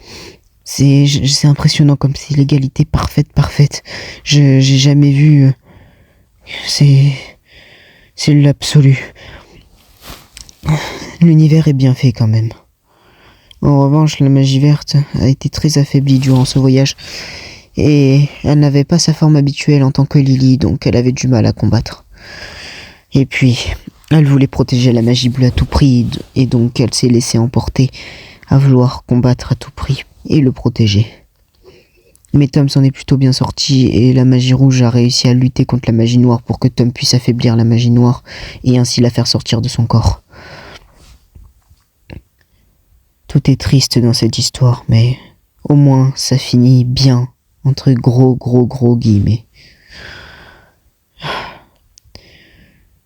[SPEAKER 1] C'est impressionnant comme c'est l'égalité parfaite. J'ai jamais vu... C'est l'absolu. L'univers est bien fait quand même. En revanche, la magie verte a été très affaiblie durant ce voyage. Et elle n'avait pas sa forme habituelle en tant que Lily, donc elle avait du mal à combattre. Et puis, elle voulait protéger la magie bleue à tout prix, et donc elle s'est laissée emporter à vouloir combattre à tout prix et le protéger. Mais Tom s'en est plutôt bien sorti et la magie rouge a réussi à lutter contre la magie noire pour que Tom puisse affaiblir la magie noire et ainsi la faire sortir de son corps. Tout est triste dans cette histoire, mais au moins ça finit bien, entre gros guillemets.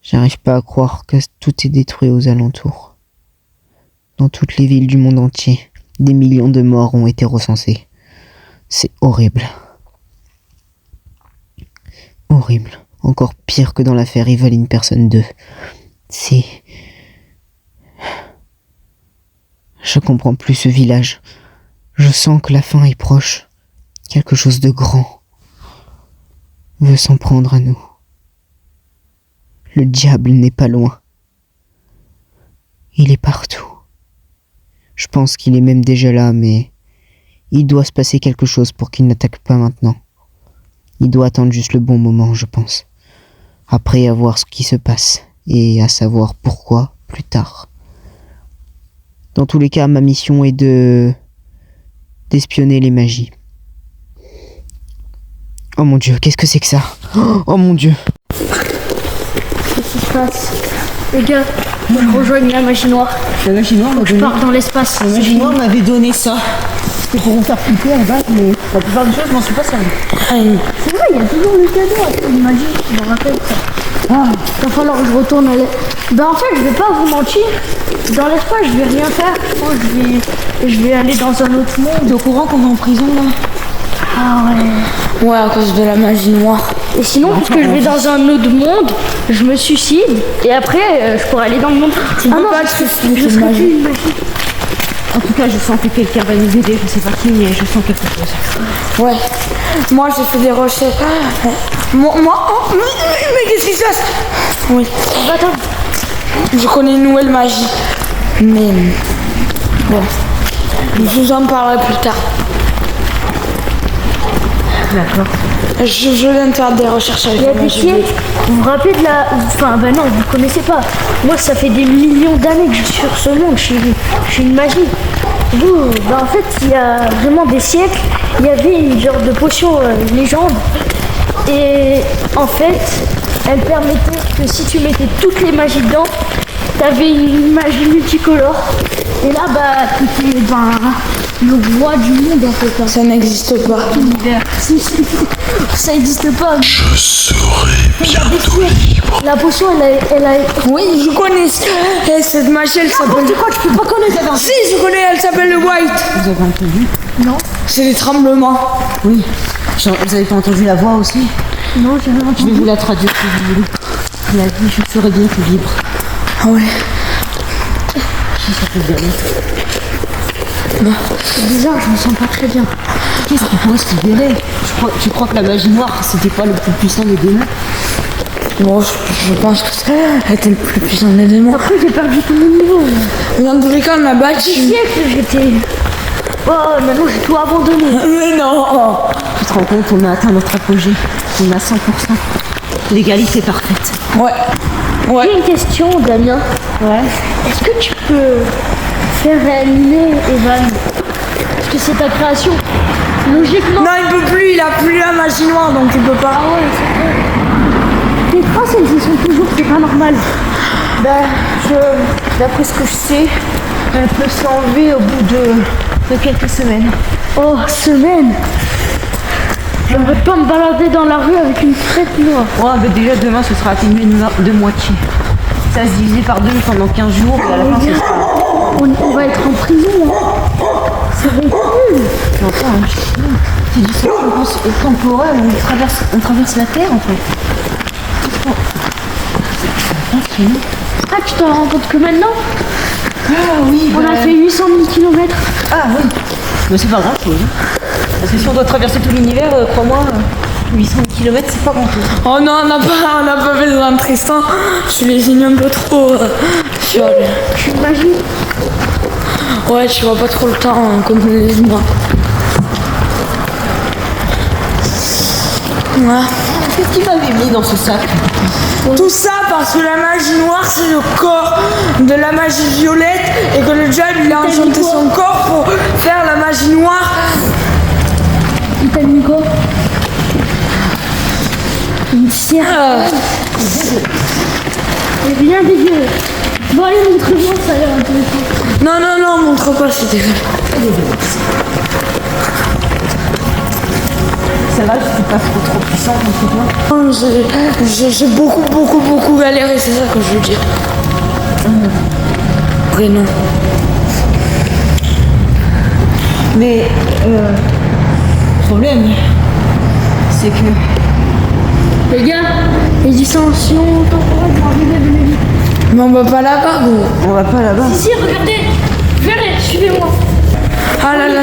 [SPEAKER 1] J'arrive pas à croire que tout est détruit aux alentours. Dans toutes les villes du monde entier, des millions de morts ont été recensés. C'est horrible. Horrible. Encore pire que dans l'affaire Evelyn Person 2. Je comprends plus ce village. Je sens que la fin est proche. Quelque chose de grand veut s'en prendre à nous. Le diable n'est pas loin. Il est partout. Je pense qu'il est même déjà là, mais... il doit se passer quelque chose pour qu'il n'attaque pas maintenant. Il doit attendre juste le bon moment, je pense. Après à voir ce qui se passe, et à savoir pourquoi plus tard. Dans tous les cas, ma mission est d'espionner les magies. Oh mon Dieu, qu'est-ce que c'est que ça? Oh mon Dieu.
[SPEAKER 2] Qu'est-ce qui se passe? Les gars, je rejoigne la magie noire.
[SPEAKER 1] La magie noire m'a
[SPEAKER 2] Je pars dans l'espace.
[SPEAKER 1] La magie noire m'avait donné ça. C'était pour me faire flipper en bas, mais la plupart des choses, je m'en suis pas servi.
[SPEAKER 2] C'est vrai, il y a toujours le cadeau avec une magie, je me rappelle ça. Il va falloir que je retourne à Ben en fait, je vais pas vous mentir. Dans l'espace, je vais rien faire. Moi, je vais aller dans un autre monde.
[SPEAKER 1] T'es au courant qu'on est en prison là?
[SPEAKER 2] Ah ouais.
[SPEAKER 3] Ouais, à cause de la magie noire.
[SPEAKER 2] Et sinon, puisque je vais dans un autre monde, je me suicide. Et après, je pourrais aller dans le monde.
[SPEAKER 3] Tu peux pas te suicider,
[SPEAKER 2] je
[SPEAKER 3] c'est
[SPEAKER 2] serai
[SPEAKER 3] magie.
[SPEAKER 2] plus une magie.
[SPEAKER 1] En tout cas, je sens que quelqu'un va nous aider. Je sais pas qui, mais je sens quelque chose.
[SPEAKER 3] Ouais. Moi, j'ai fait des recherches. Mais qu'est-ce qui se passe? Oui.
[SPEAKER 2] Attends.
[SPEAKER 3] Je connais une nouvelle magie. Mais... bon. Je vous en parlerai plus tard.
[SPEAKER 1] D'accord.
[SPEAKER 3] Je viens de faire des recherches avec
[SPEAKER 2] Il y a
[SPEAKER 3] la
[SPEAKER 2] des
[SPEAKER 3] magie.
[SPEAKER 2] siècles, vous vous rappelez de la... Enfin, ben non, vous connaissez pas. Moi, ça fait des millions d'années que je suis sur ce monde, je suis une magie. Vous, ben en fait, il y a vraiment des siècles, il y avait une genre de potion légende. Et en fait, elle permettait que si tu mettais toutes les magies dedans, t'avais une magie multicolore. Et là, bah, t'étais le roi du monde en fait.
[SPEAKER 3] Ça n'existe pas.
[SPEAKER 2] Ça n'existe pas.
[SPEAKER 4] Je serai bientôt libre.
[SPEAKER 2] La potion, elle a...
[SPEAKER 3] Oui, je connais. Cette magie, elle s'appelle...
[SPEAKER 2] N'importe quoi, tu peux pas connaître ça.
[SPEAKER 3] Si, je connais, elle s'appelle le White.
[SPEAKER 1] Vous avez entendu?
[SPEAKER 2] Non.
[SPEAKER 3] C'est des tremblements.
[SPEAKER 1] Oui. Vous avez pas entendu la voix aussi?
[SPEAKER 2] Non, j'ai rien
[SPEAKER 1] Je vais
[SPEAKER 2] entendu.
[SPEAKER 1] vous la traduire si vous voulez. Il a dit je serai bientôt libre.
[SPEAKER 3] Ah ouais.
[SPEAKER 1] Ça peut bien.
[SPEAKER 2] C'est bizarre, je me sens pas très bien.
[SPEAKER 1] Qu'est-ce qu'il faut se libérer? Tu crois que la magie noire, c'était pas le plus puissant des démons?
[SPEAKER 3] Bon, je pense que elle était le plus puissant des démons.
[SPEAKER 2] Après, j'ai perdu tout mon niveau.
[SPEAKER 3] Mais dans tous les cas, on a
[SPEAKER 2] Des
[SPEAKER 3] battu.
[SPEAKER 2] siècles, j'étais... Oh, maintenant, j'ai tout abandonné.
[SPEAKER 3] Mais non.
[SPEAKER 1] Tu te rends compte, on a atteint notre apogée. On a 100%. L'égalité parfaite.
[SPEAKER 3] Ouais. Ouais.
[SPEAKER 2] J'ai une question, Damien.
[SPEAKER 1] Ouais.
[SPEAKER 2] Est-ce que tu peux faire réanimer Evan? Parce que c'est ta création. Logiquement...
[SPEAKER 3] Non, il peut plus, il a plus la magie noire, donc il peut pas.
[SPEAKER 2] Ah ouais, c'est vrai. Les phrases, elles y sont toujours, c'est pas normal.
[SPEAKER 5] D'après ce que je sais, elle peut s'enlever au bout de quelques semaines.
[SPEAKER 2] Oh, semaine. J'aimerais pas me balader dans la rue avec une crête noire.
[SPEAKER 1] Ouais, bah déjà demain ce sera atténué de moitié. Ça se divisait par deux pendant 15 jours et à la fin ce sera.
[SPEAKER 2] On va être en prison, hein. Ça va être nul.
[SPEAKER 1] J'entends, hein, c'est du sens temporel, on traverse la terre en fait.
[SPEAKER 2] Ah, tu t'en rends compte que maintenant
[SPEAKER 1] Ah oui,
[SPEAKER 2] on a fait 800 000 km.
[SPEAKER 1] Ah oui, mais c'est pas grand chose. Parce que si on doit traverser tout l'univers, crois-moi, 800 km c'est pas grand chose.
[SPEAKER 3] Oh non, on n'a pas besoin de Tristan. Tu les ignomes un peu trop.
[SPEAKER 2] J'imagine.
[SPEAKER 3] Ouais, tu vois pas trop le temps hein, comme les humains. Ouais.
[SPEAKER 1] Qu'est-ce qu'il m'avait mis dans ce sac?
[SPEAKER 3] Tout ça parce que la magie noire c'est le corps de la magie violette et que le diable il a enchanté son corps pour faire la magie noire.
[SPEAKER 2] Il t'a mis quoi? Une serre. C'est bien dégueu. Bon allez, montre-moi, ça a l'air intéressant.
[SPEAKER 3] Non, montre pas, c'est dégueulasse.
[SPEAKER 1] Celle-là, je suis pas trop puissante en tout cas.
[SPEAKER 3] J'ai beaucoup galéré, c'est ça que je veux dire. Après non.
[SPEAKER 1] Mais le problème, c'est que
[SPEAKER 2] Les gars, les dissensions temporelles vont arriver de vite.
[SPEAKER 3] Mais on va pas là-bas, gros.
[SPEAKER 1] on va pas là-bas.
[SPEAKER 2] Ici, regardez. Venez, suivez-moi.
[SPEAKER 3] Ah là là.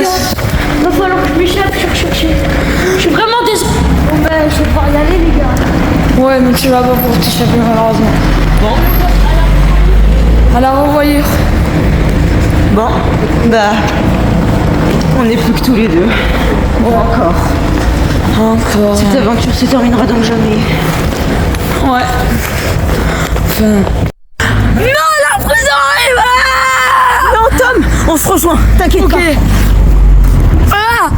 [SPEAKER 2] Va falloir que je m'échappe, je suis vraiment désolé. Bon ben, je vais devoir y aller les gars.
[SPEAKER 3] Ouais, mais tu vas pas pour t'échapper malheureusement.
[SPEAKER 1] Bon,
[SPEAKER 3] À la revoyure.
[SPEAKER 1] bon, bah, on n'est plus que tous les deux. Encore. Cette aventure se terminera donc jamais.
[SPEAKER 3] Ouais. Enfin. Non, la prison arrive.
[SPEAKER 1] Non, Tom, on se rejoint, t'inquiète pas.
[SPEAKER 3] Ah.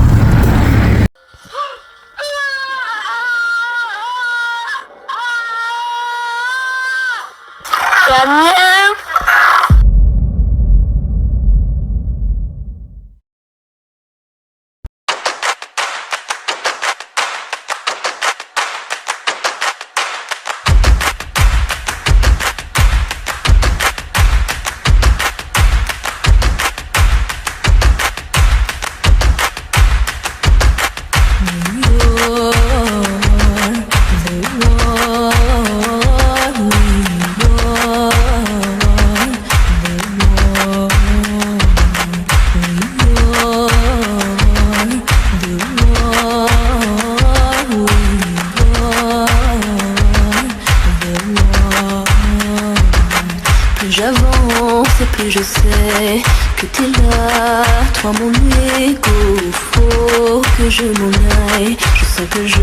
[SPEAKER 6] Plus j'avance et plus je sais que t'es là, toi mon égo. Faut que je m'en aille, je sens que je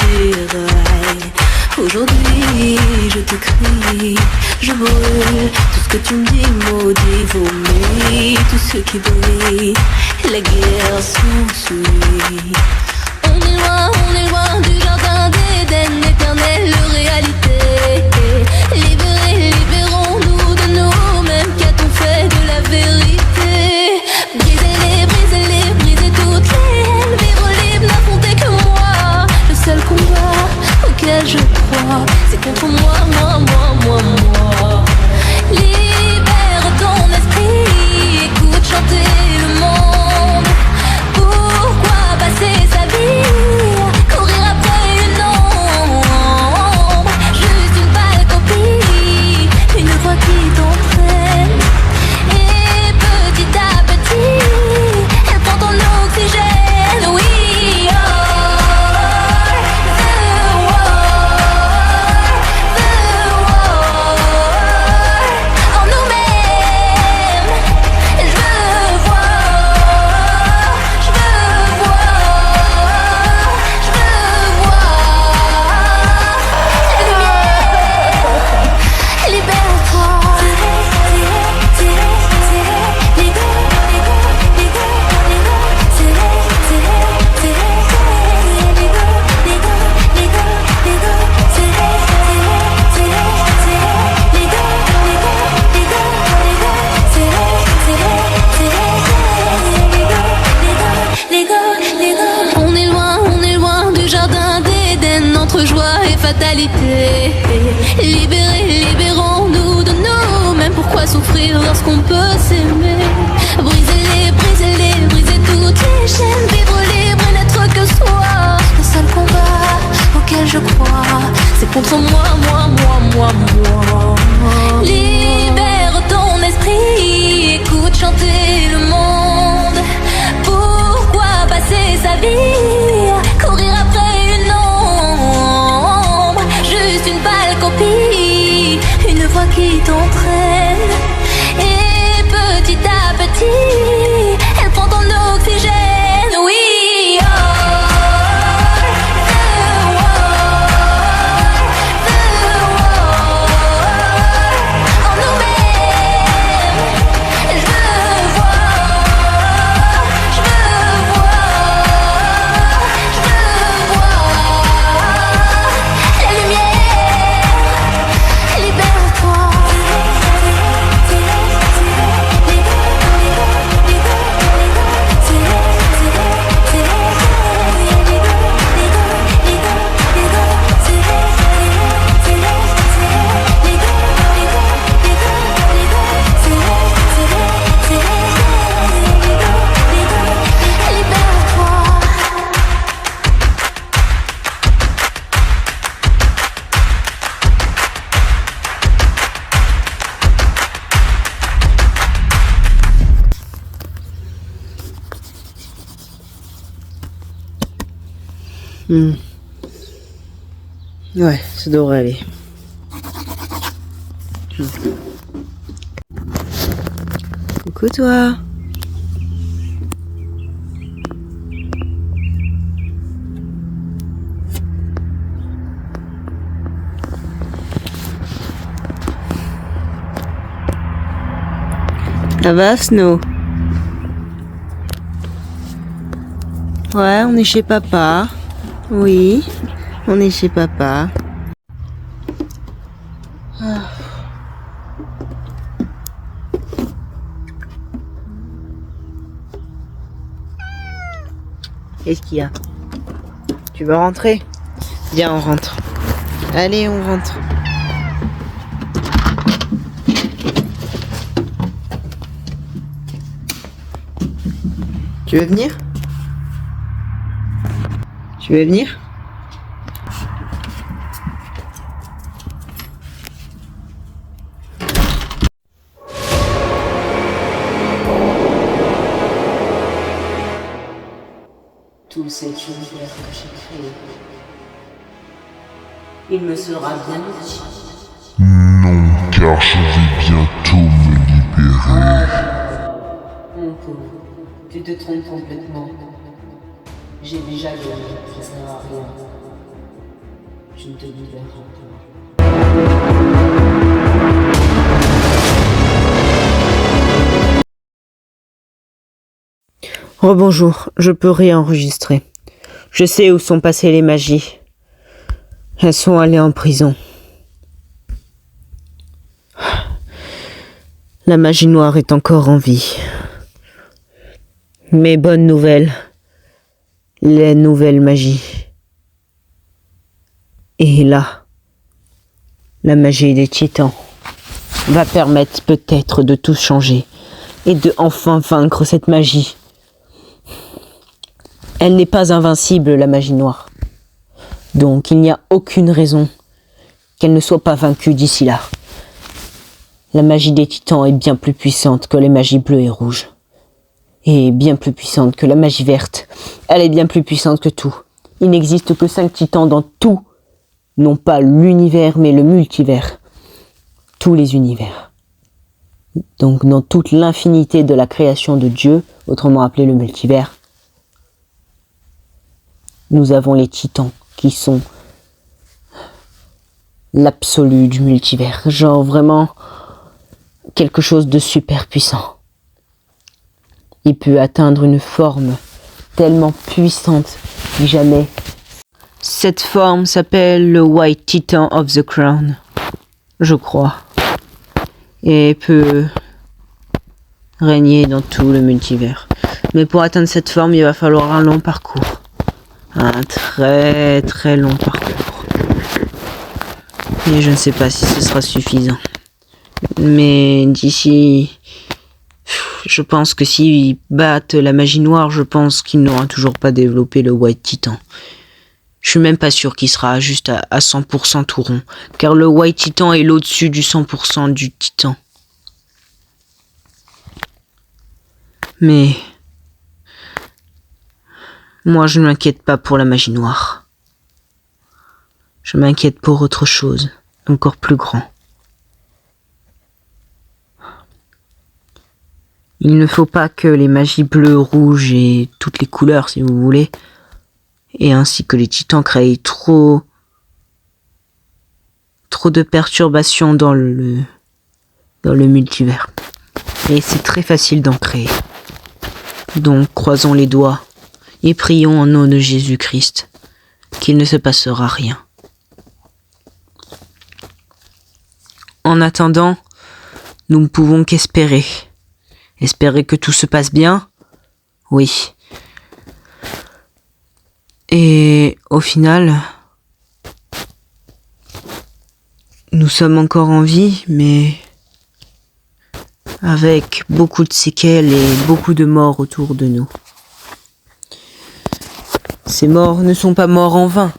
[SPEAKER 6] déraille. Aujourd'hui je te crie, je brûle tout ce que tu me dis, maudit, vomi, tout ce qui brille, la guerre s'ensuit. On est loin du jardin d'Éden, éternelle réalité. Libérés, libérons-nous de nous-mêmes, qu'a-t-on fait de la vérité? Brisez-les, brisez toutes les haines, vivre libre, n'affronter que moi. Le seul combat auquel je crois, c'est contre moi. Libère ton esprit, écoute chanter le monde. Pourquoi passer sa vie, courir après une ombre? Juste une pâle copie, une voix qui t'entraîne. Et petit à petit, elle prend ton oxygène. Oui, en nous-mêmes, je veux voir.
[SPEAKER 8] fatalité. Libérés, libérons-nous de nous-mêmes. Pourquoi souffrir lorsqu'on peut s'aimer? Brisez-les, brisez-les, brisez toutes les chaînes. Vivre libre et n'être que soi. Le seul combat auquel je crois, c'est contre moi. Libère ton esprit, écoute chanter le monde. Pourquoi passer sa vie, courir après une ombre? Juste une pâle copie, une voix qui t'entraîne. Et petit à petit, elle prend ton oxygène. Oui,
[SPEAKER 1] Ouais, ça devrait aller. Coucou toi. Ça va, Snow? Ouais, on est chez papa. Oui, on est chez papa. Qu'est-ce qu'il y a? Tu veux rentrer? Viens, on rentre. Allez, on rentre. Tu veux venir? Tu veux venir? Tout cet univers que j'ai créé, il me sera bien utile.
[SPEAKER 4] Non, car je vais bientôt me libérer.
[SPEAKER 1] Mon pauvre, tu te trompes complètement. J'ai déjà gagné, ça sert à rien. Je ne te libérerai pas. Rebonjour, je peux réenregistrer. Je sais où sont passées les magies. Elles sont allées en prison. La magie noire est encore en vie. Mais bonne nouvelle, les nouvelles magies. Et là, la magie des titans va permettre peut-être de tout changer et de enfin vaincre cette magie. Elle n'est pas invincible, la magie noire. Donc il n'y a aucune raison qu'elle ne soit pas vaincue d'ici là. La magie des titans est bien plus puissante que les magies bleues et rouges. Et bien plus puissante que la magie verte. Elle est bien plus puissante que tout. Il n'existe que 5 titans dans tout. Non pas l'univers, mais le multivers. Tous les univers. Donc dans toute l'infinité de la création de Dieu, autrement appelé le multivers, nous avons les titans qui sont l'absolu du multivers. Genre vraiment quelque chose de super puissant. Il peut atteindre une forme tellement puissante que jamais. Cette forme s'appelle le White Titan of the Crown, je crois. Et peut régner dans tout le multivers. Mais pour atteindre cette forme, il va falloir un long parcours. Un très très long parcours. Mais je ne sais pas si ce sera suffisant. Mais d'ici... Je pense que s'ils battent la magie noire, je pense qu'il n'aura toujours pas développé le White Titan. Je suis même pas sûr qu'il sera juste à 100% tout rond. Car le White Titan est au-dessus du 100% du Titan. Mais... moi, je ne m'inquiète pas pour la magie noire. Je m'inquiète pour autre chose, encore plus grand. Il ne faut pas que les magies bleues, rouges et toutes les couleurs, si vous voulez, et ainsi que les titans créent trop de perturbations dans le multivers. Et c'est très facile d'en créer. Donc, croisons les doigts et prions en nom de Jésus-Christ qu'il ne se passera rien. En attendant, nous ne pouvons qu'espérer. Espérer que tout se passe bien? Oui. Et au final, nous sommes encore en vie, mais avec beaucoup de séquelles et beaucoup de morts autour de nous. Ces morts ne sont pas morts en vain.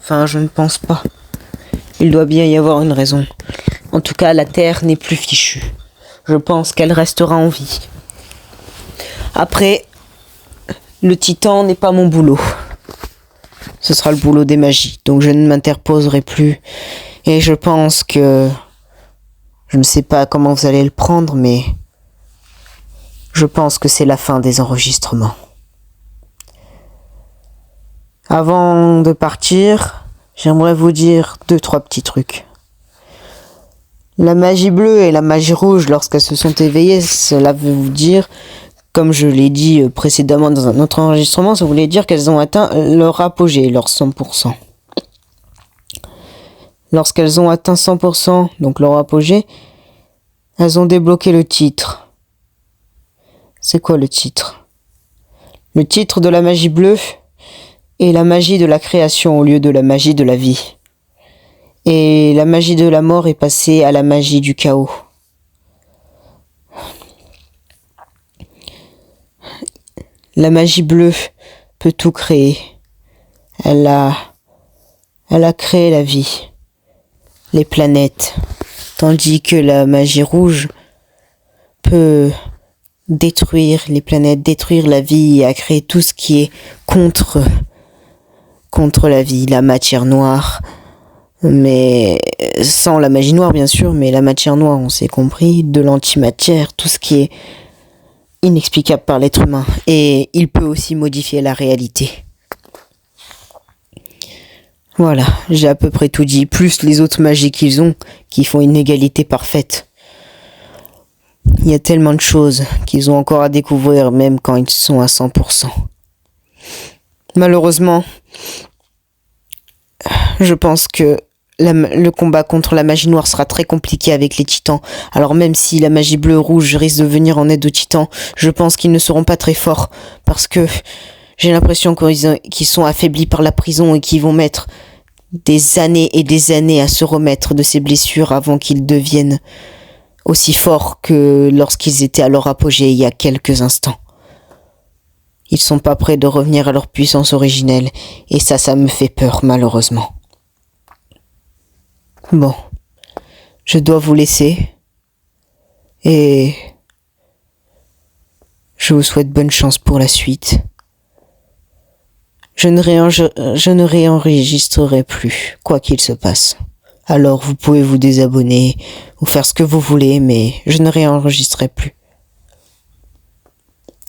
[SPEAKER 1] Enfin, je ne pense pas. Il doit bien y avoir une raison. En tout cas, la Terre n'est plus fichue. Je pense qu'elle restera en vie. Après, le Titan n'est pas mon boulot. Ce sera le boulot des magies, donc je ne m'interposerai plus. Et je pense que... je ne sais pas comment vous allez le prendre, mais... je pense que c'est la fin des enregistrements. Avant de partir, j'aimerais vous dire 2-3 petits trucs. La magie bleue et la magie rouge, lorsqu'elles se sont éveillées, cela veut vous dire, comme je l'ai dit précédemment dans un autre enregistrement, ça voulait dire qu'elles ont atteint leur apogée, leur 100%. Lorsqu'elles ont atteint 100%, donc leur apogée, elles ont débloqué le titre. C'est quoi le titre? Le titre de la magie bleue est la magie de la création au lieu de la magie de la vie. Et la magie de la mort est passée à la magie du chaos. La magie bleue peut tout créer. Elle a créé la vie, les planètes, tandis que la magie rouge peut détruire les planètes, détruire la vie et a créé tout ce qui est contre la vie, la matière noire. Mais sans la magie noire bien sûr, mais la matière noire on s'est compris, de l'antimatière, tout ce qui est inexplicable par l'être humain. Et il peut aussi modifier la réalité. Voilà, j'ai à peu près tout dit, plus les autres magies qu'ils ont, qui font une égalité parfaite. Il y a tellement de choses qu'ils ont encore à découvrir, même quand ils sont à 100%. Malheureusement, je pense que le combat contre la magie noire sera très compliqué avec les titans. Alors même si la magie bleue-rouge risque de venir en aide aux titans, je pense qu'ils ne seront pas très forts. Parce que j'ai l'impression qu'ils sont affaiblis par la prison et qu'ils vont mettre des années et des années à se remettre de ces blessures avant qu'ils deviennent aussi forts que lorsqu'ils étaient à leur apogée il y a quelques instants. Ils sont pas prêts de revenir à leur puissance originelle. Et ça me fait peur malheureusement. Bon, je dois vous laisser et je vous souhaite bonne chance pour la suite. Je ne réenregistrerai plus, quoi qu'il se passe. Alors vous pouvez vous désabonner ou faire ce que vous voulez, mais je ne réenregistrerai plus.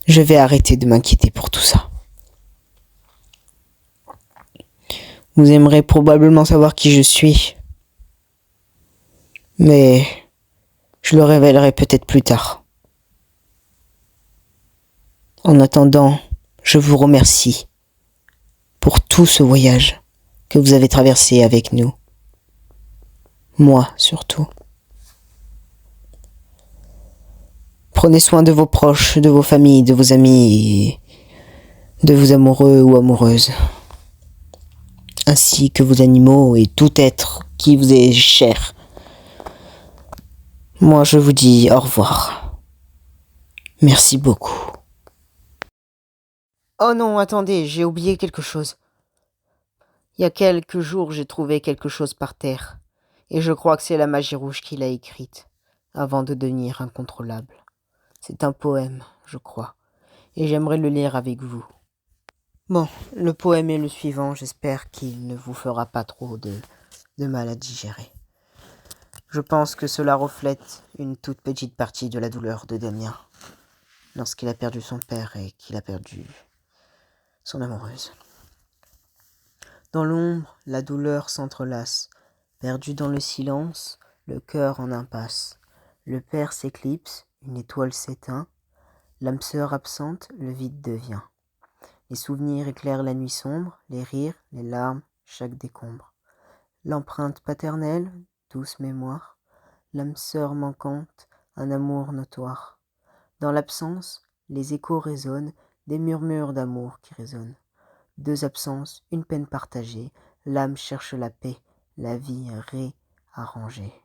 [SPEAKER 1] Je vais arrêter de m'inquiéter pour tout ça. Vous aimerez probablement savoir qui je suis. Mais je le révélerai peut-être plus tard. En attendant, je vous remercie pour tout ce voyage que vous avez traversé avec nous. Moi surtout. Prenez soin de vos proches, de vos familles, de vos amis, et de vos amoureux ou amoureuses, ainsi que vos animaux et tout être qui vous est cher. Moi, je vous dis au revoir. Merci beaucoup. Oh non, attendez, j'ai oublié quelque chose. Il y a quelques jours, j'ai trouvé quelque chose par terre, et je crois que c'est la magie rouge qui l'a écrite, avant de devenir incontrôlable. C'est un poème, je crois, et j'aimerais le lire avec vous. Bon, le poème est le suivant, j'espère qu'il ne vous fera pas trop de mal à digérer. Je pense que cela reflète une toute petite partie de la douleur de Damien, lorsqu'il a perdu son père et qu'il a perdu son amoureuse. Dans l'ombre, la douleur s'entrelace, perdu dans le silence, le cœur en impasse. Le père s'éclipse, une étoile s'éteint, l'âme sœur absente, le vide devient. Les souvenirs éclairent la nuit sombre, les rires, les larmes, chaque décombre. L'empreinte paternelle, douce mémoire, l'âme sœur manquante, un amour notoire. Dans l'absence, les échos résonnent, des murmures d'amour qui résonnent. Deux absences, une peine partagée, l'âme cherche la paix, la vie réarrangée.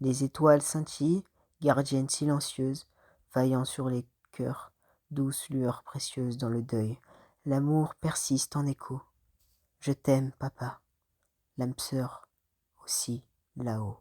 [SPEAKER 1] Les étoiles scintillent, gardiennes silencieuses, vaillant sur les cœurs, douce lueur précieuse dans le deuil. L'amour persiste en écho. Je t'aime, papa. L'âme sœur aussi là-haut.